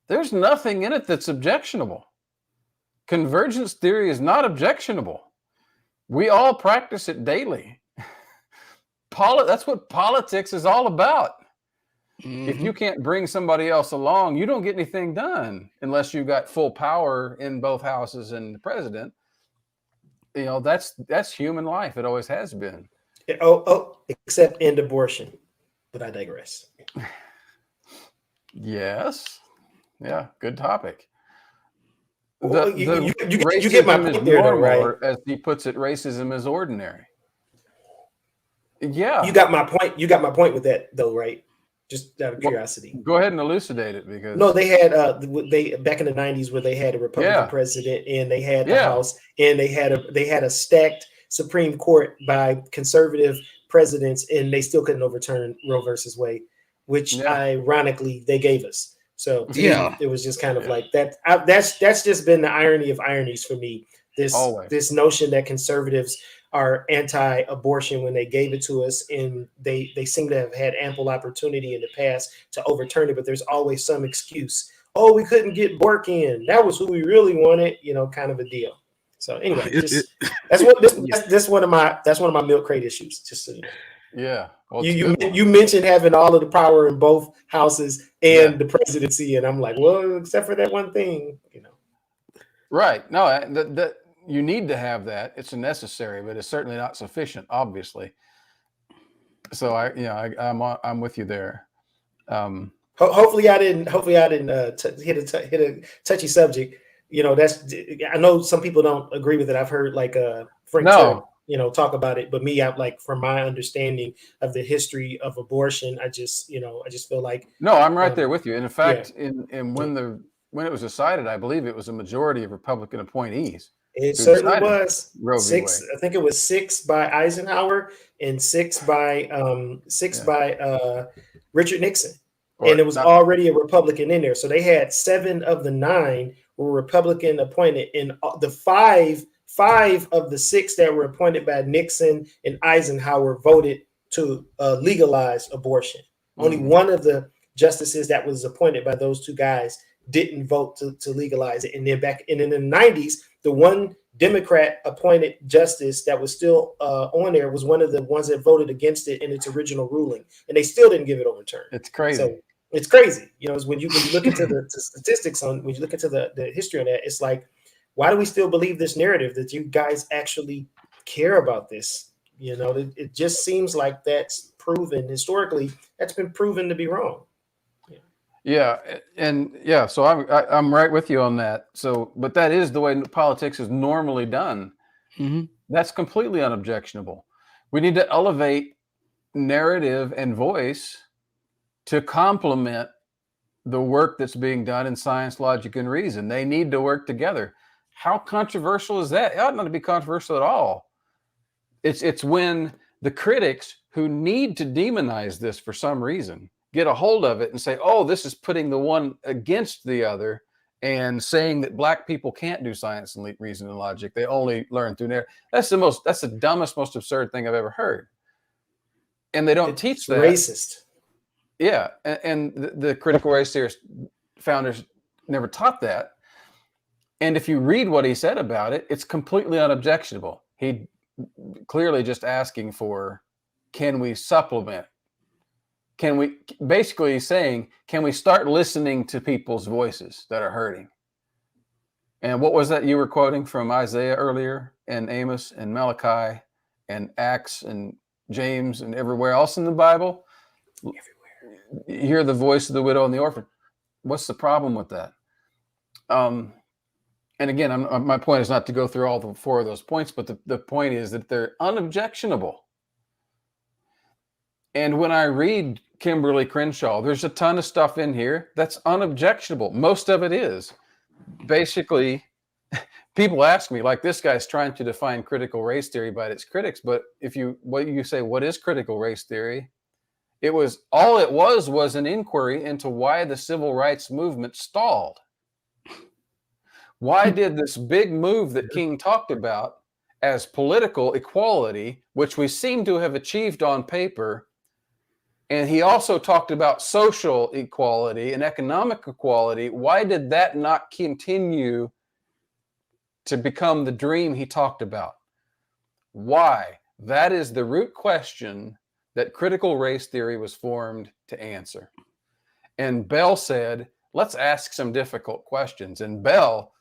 there's nothing in it that's objectionable. Convergence theory is not objectionable. We all practice it daily. That's what politics is all about. If you can't bring somebody else along, you don't get anything done unless you've got full power in both houses and the president. That's human life. It always has been.
Except end abortion. But I digress.
Yes. Yeah, good topic.
You get my point there, though, right?
As he puts it, racism is ordinary. Yeah.
You got my point. You got my point with that, though, right? Just out of curiosity.
Go ahead and elucidate it, because
no, they had back in the 90s where they had a Republican president and they had the House and they had a stacked Supreme Court by conservative presidents, and they still couldn't overturn Roe versus Wade, which ironically they gave us. So it was just kind of like that. That's just been the irony of ironies for me. This notion that conservatives are anti-abortion when they gave it to us, and they seem to have had ample opportunity in the past to overturn it, but there's always some excuse. Oh, we couldn't get Bork in. That was who we really wanted, kind of a deal. So anyway, that's one of my milk crate issues. Just so you know.
Yeah. Well,
you mentioned having all of the power in both houses and the presidency, and I'm like, well, except for that one thing,
Right. No, that you need to have that. It's necessary, but it's certainly not sufficient, obviously. So I'm with you there.
Hopefully I didn't hit a touchy subject. I know some people don't agree with it. I've heard like Frank Turk, talk about it, but me, I'm like, from my understanding of the history of abortion, I just feel like
I'm right there with you. And in fact, when it was decided, I believe it was a majority of Republican appointees.
It certainly was. I think it was 6 by Eisenhower and 6 by Richard Nixon. And it was already a Republican in there. So they had 7 of the 9 were Republican appointed, and the five of the 6 that were appointed by Nixon and Eisenhower voted to legalize abortion. Only one of the justices that was appointed by those 2 guys didn't vote to legalize it. And then in the 90s, the one Democrat appointed justice that was still on there was one of the ones that voted against it in its original ruling, and they still didn't give it overturned.
It's crazy.
So it's crazy. When you look into the statistics when you look into the history on that, it's like, why do we still believe this narrative that you guys actually care about this? It just seems like that's proven historically. That's been proven to be wrong.
Yeah, and so I'm right with you on that. So, but that is the way politics is normally done.
Mm-hmm.
That's completely unobjectionable. We need to elevate narrative and voice to complement the work that's being done in science, logic, and reason. They need to work together. How controversial is that? It ought not to be controversial at all. It's when the critics who need to demonize this for some reason get a hold of it and say, oh, this is putting the one against the other and saying that Black people can't do science and reason and logic. They only learn through narrative. That's the dumbest, most absurd thing I've ever heard. And they don't teach that.
Racist.
Yeah. And the critical race theory founders never taught that. And if you read what he said about it, it's completely unobjectionable. He clearly just asking for, can we supplement? Basically saying, can we start listening to people's voices that are hurting? And what was that you were quoting from Isaiah earlier, and Amos and Malachi and Acts and James and everywhere else in the Bible? Everywhere. You hear the voice of the widow and the orphan. What's the problem with that? And again, my point is not to go through all the 4 of those points, but the point is that they're unobjectionable. And when I read Kimberly Crenshaw, there's a ton of stuff in here that's unobjectionable. Most of it is. Basically, people ask me, like, this guy's trying to define critical race theory by its critics, but what you say, what is critical race theory? It was an inquiry into why the civil rights movement stalled. Why did this big move that King talked about as political equality, which we seem to have achieved on paper, and he also talked about social equality and economic equality, why did that not continue to become the dream he talked about? Why? That is the root question that critical race theory was formed to answer. And Bell said, let's ask some difficult questions. And Bell,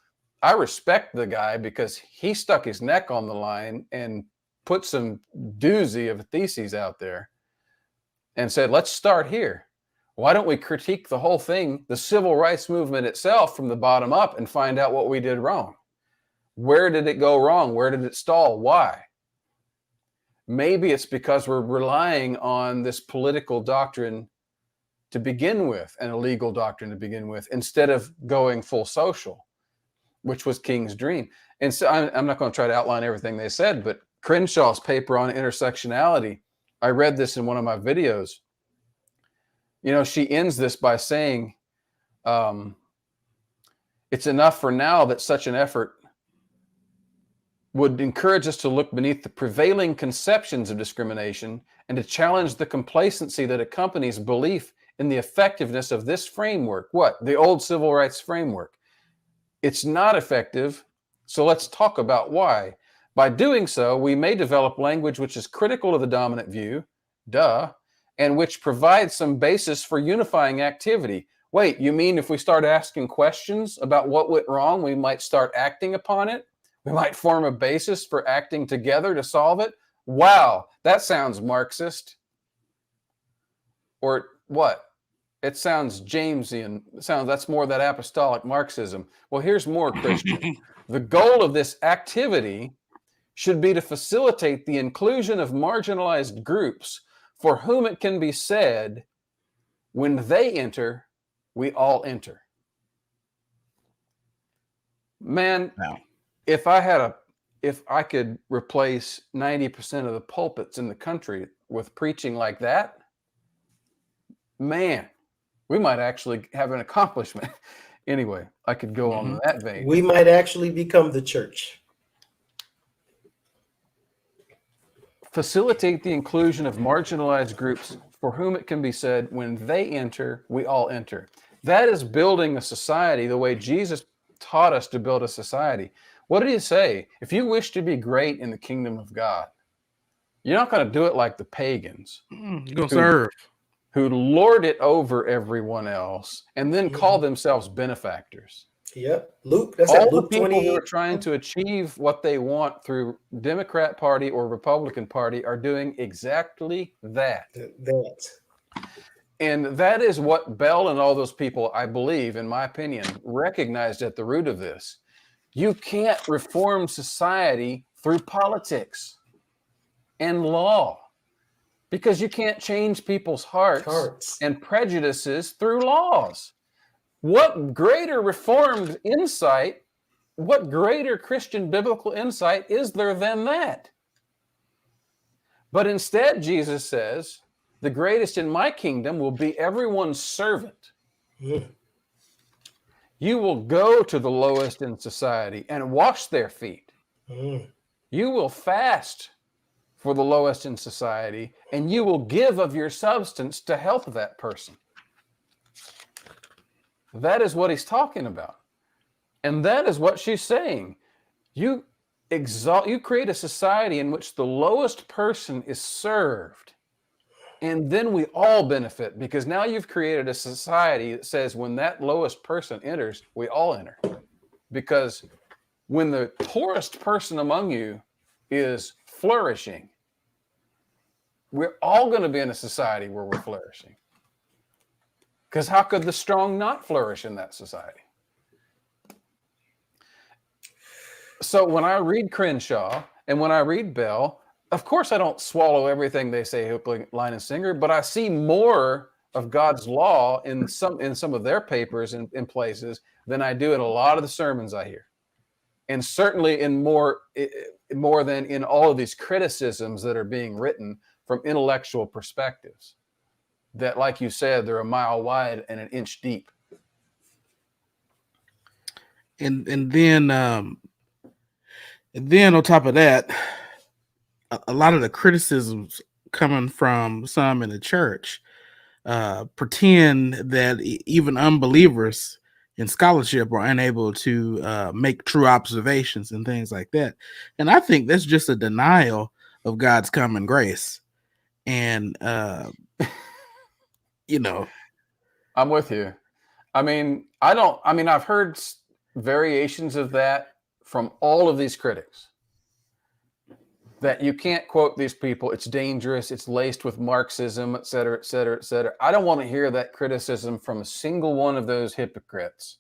I respect the guy because he stuck his neck on the line and put some doozy of theses out there and said, let's start here. Why don't we critique the whole thing, the civil rights movement itself, from the bottom up and find out what we did wrong? Where did it go wrong? Where did it stall? Why? Maybe it's because we're relying on this political doctrine to begin with and a legal doctrine to begin with, instead of going full social, which was King's dream. And so I'm not going to try to outline everything they said, but Crenshaw's paper on intersectionality, I read this in one of my videos. She ends this by saying, it's enough for now that such an effort would encourage us to look beneath the prevailing conceptions of discrimination and to challenge the complacency that accompanies belief in the effectiveness of this framework. What? The old civil rights framework. It's not effective, so let's talk about why. By doing so, we may develop language which is critical of the dominant view, and which provides some basis for unifying activity. Wait, you mean if we start asking questions about what went wrong, we might start acting upon it? We might form a basis for acting together to solve it? Wow, that sounds Marxist. Or what? It sounds Jamesian. That's more that apostolic Marxism. Well, here's more, Christian. The goal of this activity should be to facilitate the inclusion of marginalized groups for whom it can be said, when they enter, we all enter. Man, no. If I could replace 90% of the pulpits in the country with preaching like that, man, we might actually have an accomplishment. Anyway, I could go on in that vein.
We might actually become the church.
Facilitate the inclusion of marginalized groups for whom it can be said, when they enter, we all enter. That is building a society the way Jesus taught us to build a society. What did he say? If you wish to be great in the kingdom of God, you're not going to do it like the pagans.
You're going to serve.
Who lord it over everyone else and then call themselves benefactors.
Yep. Luke, that's
all
Luke
the people who are trying to achieve what they want through Democrat Party or Republican Party are doing exactly that. And that is what Bell and all those people, I believe, in my opinion, recognized at the root of this. You can't reform society through politics and law, because you can't change people's hearts and prejudices through laws. What greater reformed insight, what greater Christian biblical insight is there than that? But instead, Jesus says, the greatest in my kingdom will be everyone's servant. Yeah. You will go to the lowest in society and wash their feet. You will fast for the lowest in society, and you will give of your substance to help that person. That is what he's talking about. And that is what she's saying. You create a society in which the lowest person is served, and then we all benefit, because now you've created a society that says when that lowest person enters, we all enter. Because when the poorest person among you is flourishing, we're all going to be in a society where we're flourishing. Because how could the strong not flourish in that society? So when I read Crenshaw and when I read Bell, of course I don't swallow everything they say hook, line, and sinker, but I see more of God's law in some of their papers in places than I do in a lot of the sermons I hear. And certainly in more than in all of these criticisms that are being written from intellectual perspectives that, like you said, they're a mile wide and an inch deep.
And then on top of that, a lot of the criticisms coming from some in the church pretend that even unbelievers in scholarship are unable to make true observations and things like that. And I think that's just a denial of God's common grace. And,
I'm with you. I've heard variations of that from all of these critics, that you can't quote these people. It's dangerous. It's laced with Marxism, et cetera, et cetera, et cetera. I don't want to hear that criticism from a single one of those hypocrites,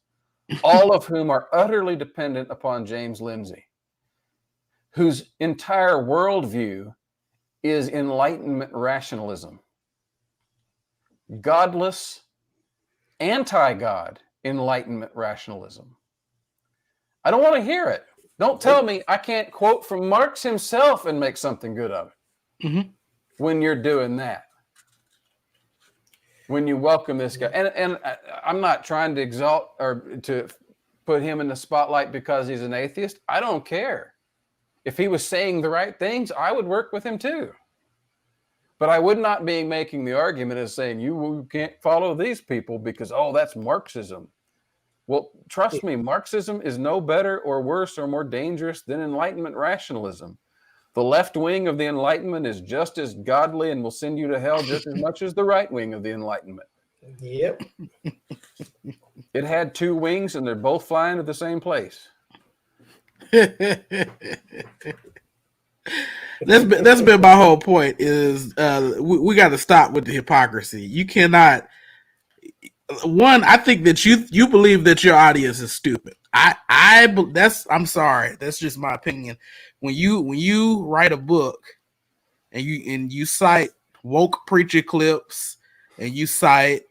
all of whom are utterly dependent upon James Lindsay, whose entire worldview is Enlightenment rationalism. Godless, anti-God Enlightenment rationalism. I don't want to hear it. Don't tell me I can't quote from Marx himself and make something good of it. When you're doing that. When you welcome this guy. And I'm not trying to exalt or to put him in the spotlight because he's an atheist. I don't care. if he was saying the right things, I would work with him too. But I would not be making the argument as saying you can't follow these people because, oh, that's Marxism. Well, trust me, Marxism is no better or worse or more dangerous than Enlightenment rationalism. The left wing of the Enlightenment is just as godly and will send you to hell just as much as the right wing of the Enlightenment.
Yep.
It had two wings and they're both flying to the same place.
That's been my whole point is we got to stop with the hypocrisy. You cannot. One, I think that you believe that your audience is stupid. I'm sorry. That's just my opinion. When you write a book and you cite woke preacher clips and you cite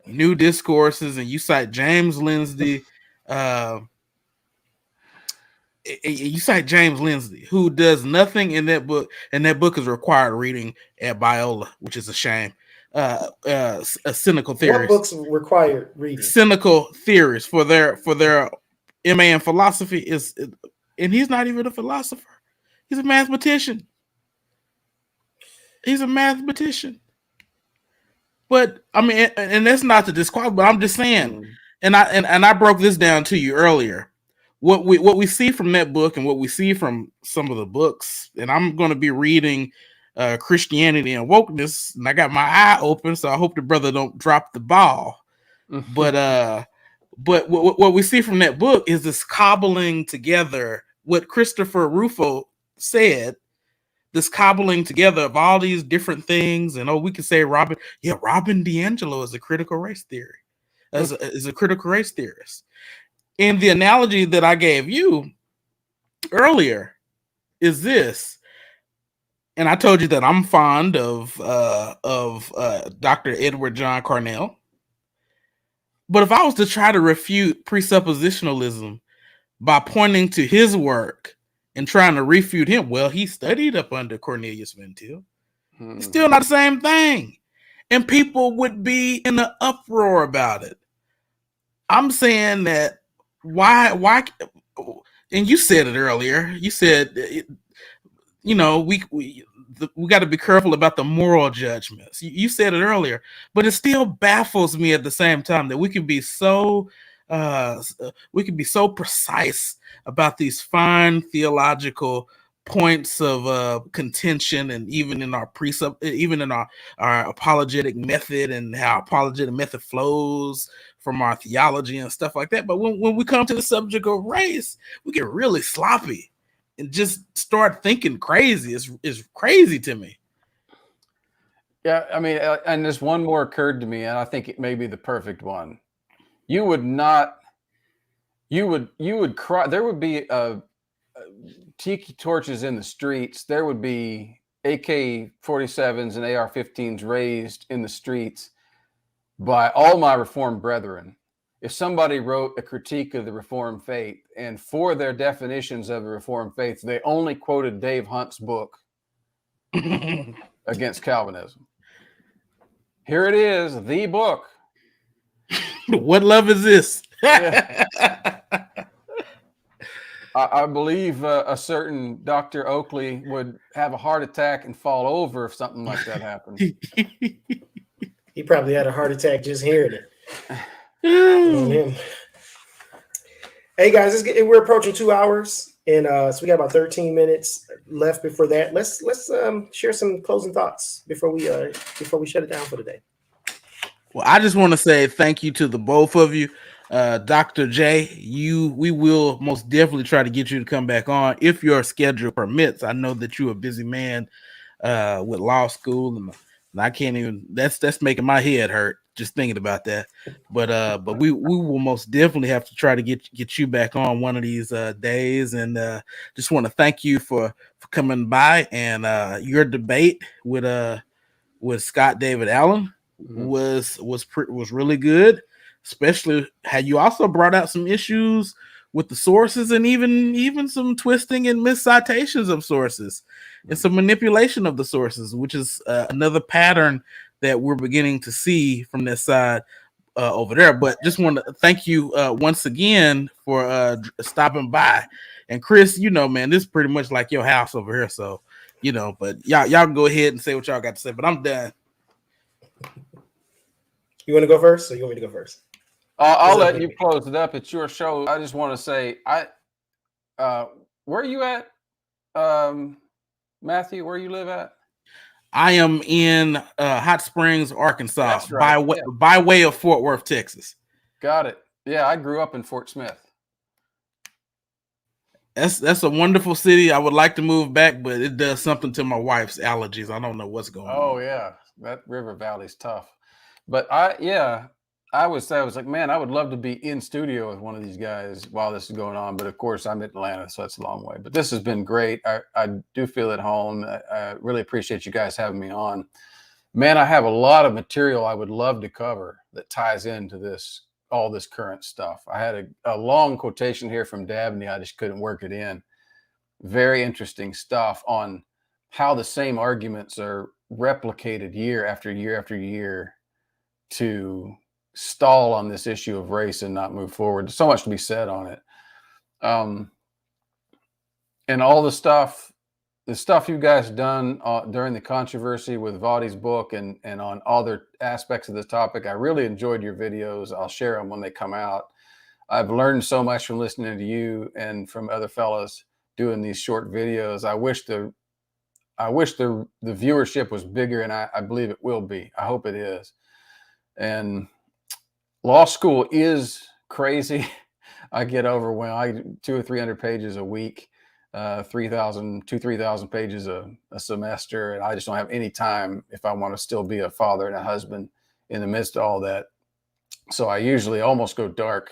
new discourses and you cite James Lindsay, who does nothing in that book, and that book is required reading at Biola, which is a shame. A cynical theorist.
What books required reading?
Cynical theorists for their MA in philosophy is, and he's not even a philosopher. He's a mathematician. But I mean, and that's not to disqualify, but I'm just saying, and I broke this down to you earlier. What we see from that book and what we see from some of the books, and I'm going to be reading Christianity and Wokeness, and I got my eye open, so I hope the brother don't drop the ball. But what we see from that book is this cobbling together, what Christopher Rufo said, this cobbling together of all these different things. And we could say Robin DiAngelo is a critical race theory, is a critical race theorist. And the analogy that I gave you earlier is this. And I told you that I'm fond of Dr. Edward John Carnell. But if I was to try to refute presuppositionalism by pointing to his work and trying to refute him, well, he studied up under Cornelius Van Til. It's still not the same thing. And people would be in an uproar about it. I'm saying that why, and you said it earlier, you said, we got to be careful about the moral judgments. You said it earlier, but it still baffles me at the same time that we can be so precise about these fine theological points of contention, and even in our our apologetic method and how apologetic method flows from our theology and stuff like that. But when we come to the subject of race, we get really sloppy and just start thinking crazy. It's crazy to me.
Yeah, I mean, and this one more occurred to me, and I think it may be the perfect one. You would cry. There would be tiki torches in the streets. There would be AK-47s and AR-15s raised in the streets by all my Reformed brethren. If somebody wrote a critique of the Reformed faith, and for their definitions of the Reformed faith, they only quoted Dave Hunt's book against Calvinism. Here it is, the book.
What love is this?
Yeah. I believe a certain Dr. Oakley would have a heart attack and fall over if something like that happened.
He probably had a heart attack just hearing it. Hey guys, we're approaching 2 hours, and so we got about 13 minutes left before that. Let's share some closing thoughts before we shut it down for today.
Well, I just want to say thank you to the both of you. Dr. J, we will most definitely try to get you to come back on if your schedule permits. I know that you're a busy man with law school, and I can't even. That's making my head hurt just thinking about that. But we will most definitely have to try to get you back on one of these days. And just want to thank you for coming by, and your debate with Scott David Allen was really good. Especially had you also brought out some issues with the sources, and even some twisting and miscitations of sources and some manipulation of the sources, which is another pattern that we're beginning to see from this side over there. But just want to thank you once again for stopping by. And Chris, you know, man, this is pretty much like your house over here. So, you know, but y'all can go ahead and say what y'all got to say, but I'm done.
You want to go first, or you want me to go first?
I'll let you close it up. It's your show. I just want to say, where are you at, Matthew? Where you live at?
I am in Hot Springs, Arkansas.
That's right.
by way of Fort Worth, Texas.
Got it. Yeah, I grew up in Fort Smith.
That's a wonderful city. I would like to move back, but it does something to my wife's allergies. I don't know what's going on.
Oh yeah, that River Valley's tough. But I was like, man, I would love to be in studio with one of these guys while this is going on. But of course, I'm in Atlanta, so that's a long way. But this has been great. I do feel at home. I really appreciate you guys having me on. Man, I have a lot of material I would love to cover that ties into all this current stuff. I had a long quotation here from Dabney. I just couldn't work it in. Very interesting stuff on how the same arguments are replicated year after year after year to stall on this issue of race and not move forward. There's so much to be said on it. And all the stuff you guys done during the controversy with Vadi's book and on other aspects of this topic, I really enjoyed your videos. I'll share them when they come out. I've learned so much from listening to you and from other fellows doing these short videos. I wish the viewership was bigger, and I believe it will be. I hope it is. And law school is crazy. I get overwhelmed. I 200 or 300 pages a week, 3,000 pages a semester. And I just don't have any time if I want to still be a father and a husband in the midst of all that. So I usually almost go dark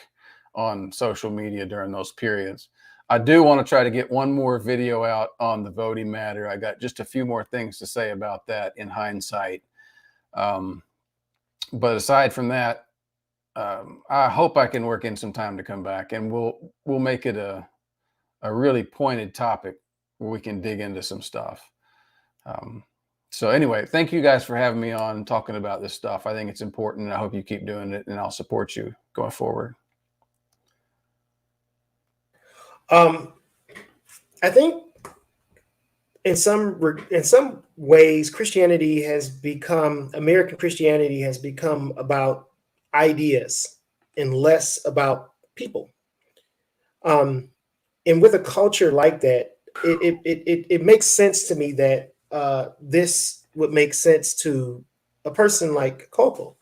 on social media during those periods. I do want to try to get one more video out on the voting matter. I got just a few more things to say about that in hindsight. But aside from that, I hope I can work in some time to come back, and we'll make it a really pointed topic where we can dig into some stuff. So anyway, thank you guys for having me on talking about this stuff. I think it's important, and I hope you keep doing it, and I'll support you going forward.
I think in some ways, American Christianity has become about ideas and less about people. And with a culture like that, it makes sense to me that this would make sense to a person like Coco,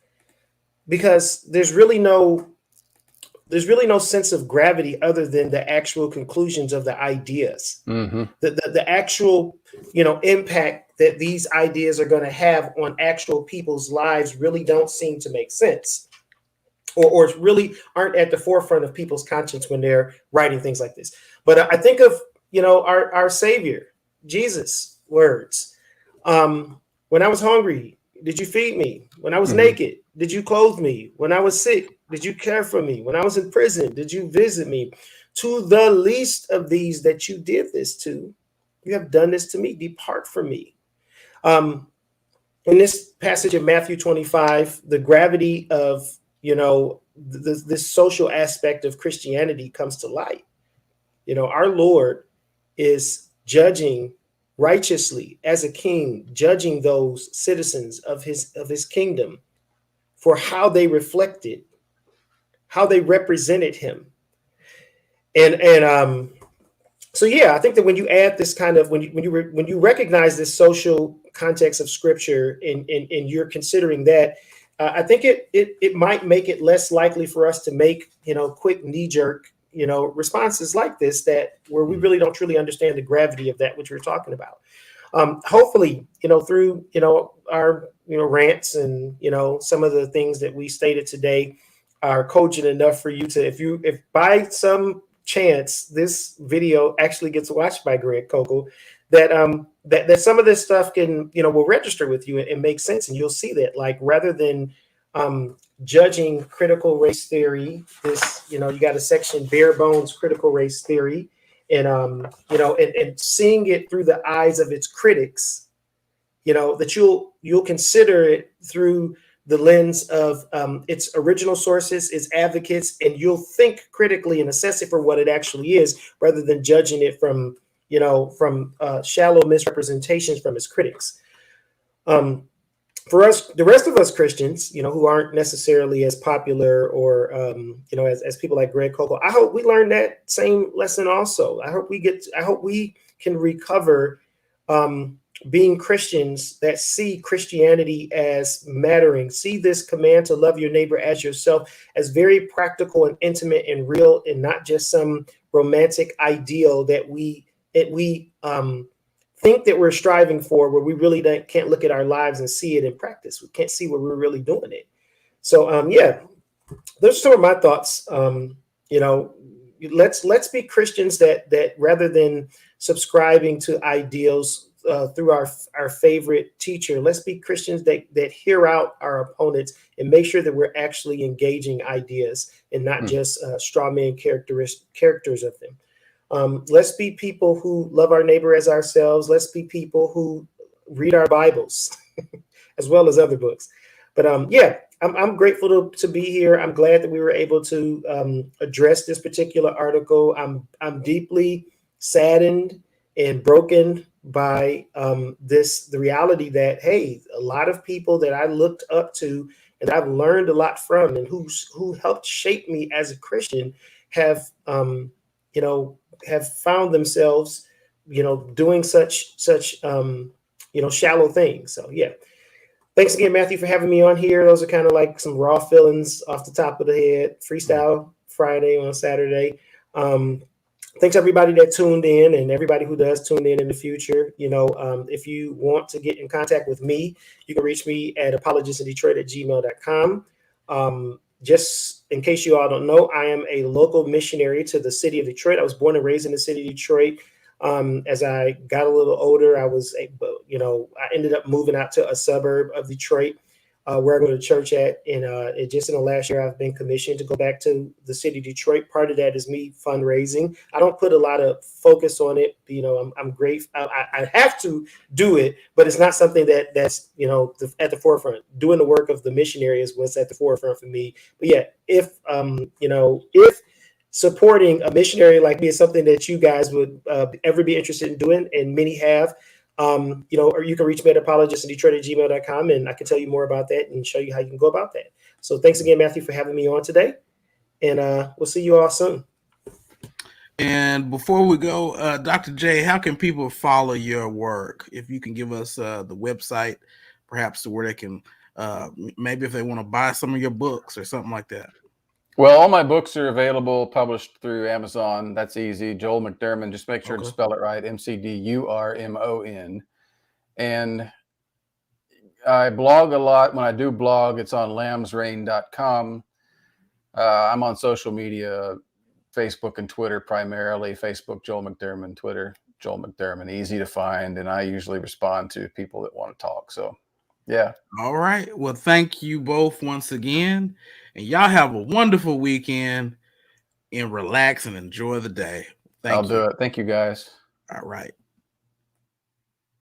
because there's really no sense of gravity other than the actual conclusions of the ideas. Mm-hmm. The actual, impact that these ideas are going to have on actual people's lives really don't seem to make sense, or really aren't at the forefront of people's conscience when they're writing things like this. But I think of, our Savior, Jesus' words. When I was hungry, did you feed me? When I was naked, did you clothe me? When I was sick, did you care for me? When I was in prison, did you visit me? To the least of these that you did this to, you have done this to me. Depart from me. In this passage of Matthew 25, the gravity of, this social aspect of Christianity comes to light. Our Lord is judging righteously as a king, judging those citizens of his kingdom for how they reflected, how they represented him. So yeah, I think that when you add this kind of, when you recognize this social context of scripture and you're considering that, I think it might make it less likely for us to make, quick knee-jerk, responses like this, that where we really don't truly understand the gravity of that which we're talking about. Hopefully, through, our, rants and, some of the things that we stated today are cogent enough for you to, if by some chance this video actually gets watched by Greg Kokel, that some of this stuff can, will register with you and make sense. And you'll see that, like, rather than judging critical race theory, this, you got a section bare bones critical race theory, and and seeing it through the eyes of its critics, that you'll consider it through the lens of its original sources, its advocates, and you'll think critically and assess it for what it actually is, rather than judging it from shallow misrepresentations from its critics. For us, the rest of us Christians, who aren't necessarily as popular or, as people like Greg Koukl, I hope we learn that same lesson also. I hope we can recover being Christians that see Christianity as mattering, see this command to love your neighbor as yourself as very practical and intimate and real, and not just some romantic ideal that we think that we're striving for, where we really can't look at our lives and see it in practice. We can't see where we're really doing it. So those are some of my thoughts. Let's be Christians that rather than subscribing to ideals through our favorite teacher, let's be Christians that hear out our opponents and make sure that we're actually engaging ideas and not just straw man characters of them. Let's be people who love our neighbor as ourselves. Let's be people who read our Bibles as well as other books. But I'm grateful to be here. I'm glad that we were able to address this particular article. I'm deeply saddened and broken by the reality that, hey, a lot of people that I looked up to and I've learned a lot from, and who helped shape me as a Christian, have found themselves, doing such shallow things. So thanks again, Matthew, for having me on here. Those are kind of like some raw feelings off the top of the head. Freestyle Friday on Saturday. Thanks everybody that tuned in, and everybody who does tune in the future. If you want to get in contact with me, you can reach me at apologistindetroit@gmail.com. Just in case you all don't know, I am a local missionary to the city of Detroit. I was born and raised in the city of Detroit. As I got a little older, I ended up moving out to a suburb of Detroit, where I go to church at. And just in the last year, I've been commissioned to go back to the city of Detroit. Part of that is me fundraising. I don't put a lot of focus on it. I'm grateful. I have to do it, but it's not something that's at the forefront. Doing the work of the missionary is what's at the forefront for me. But if supporting a missionary like me is something that you guys would ever be interested in doing, and many have, or you can reach me at apologistsindetroit@gmail.com, and I can tell you more about that and show you how you can go about that. So thanks again, Matthew, for having me on today, and we'll see you all soon.
And before we go, Dr. J, how can people follow your work? If you can give us the website, perhaps to where they can, maybe if they want to buy some of your books or something like that.
Well, all my books are available, published through Amazon. That's easy. Joel McDurmon. Just make sure to spell it right. McDurmon. And I blog a lot. When I do blog, it's on lambsrain.com. I'm on social media, Facebook and Twitter primarily. Facebook, Joel McDurmon. Twitter, Joel McDurmon. Easy to find. And I usually respond to people that want to talk. So, yeah.
All right. Well, thank you both once again. And y'all have a wonderful weekend, and relax and enjoy the day.
I'll do it. Thank you, guys.
All right.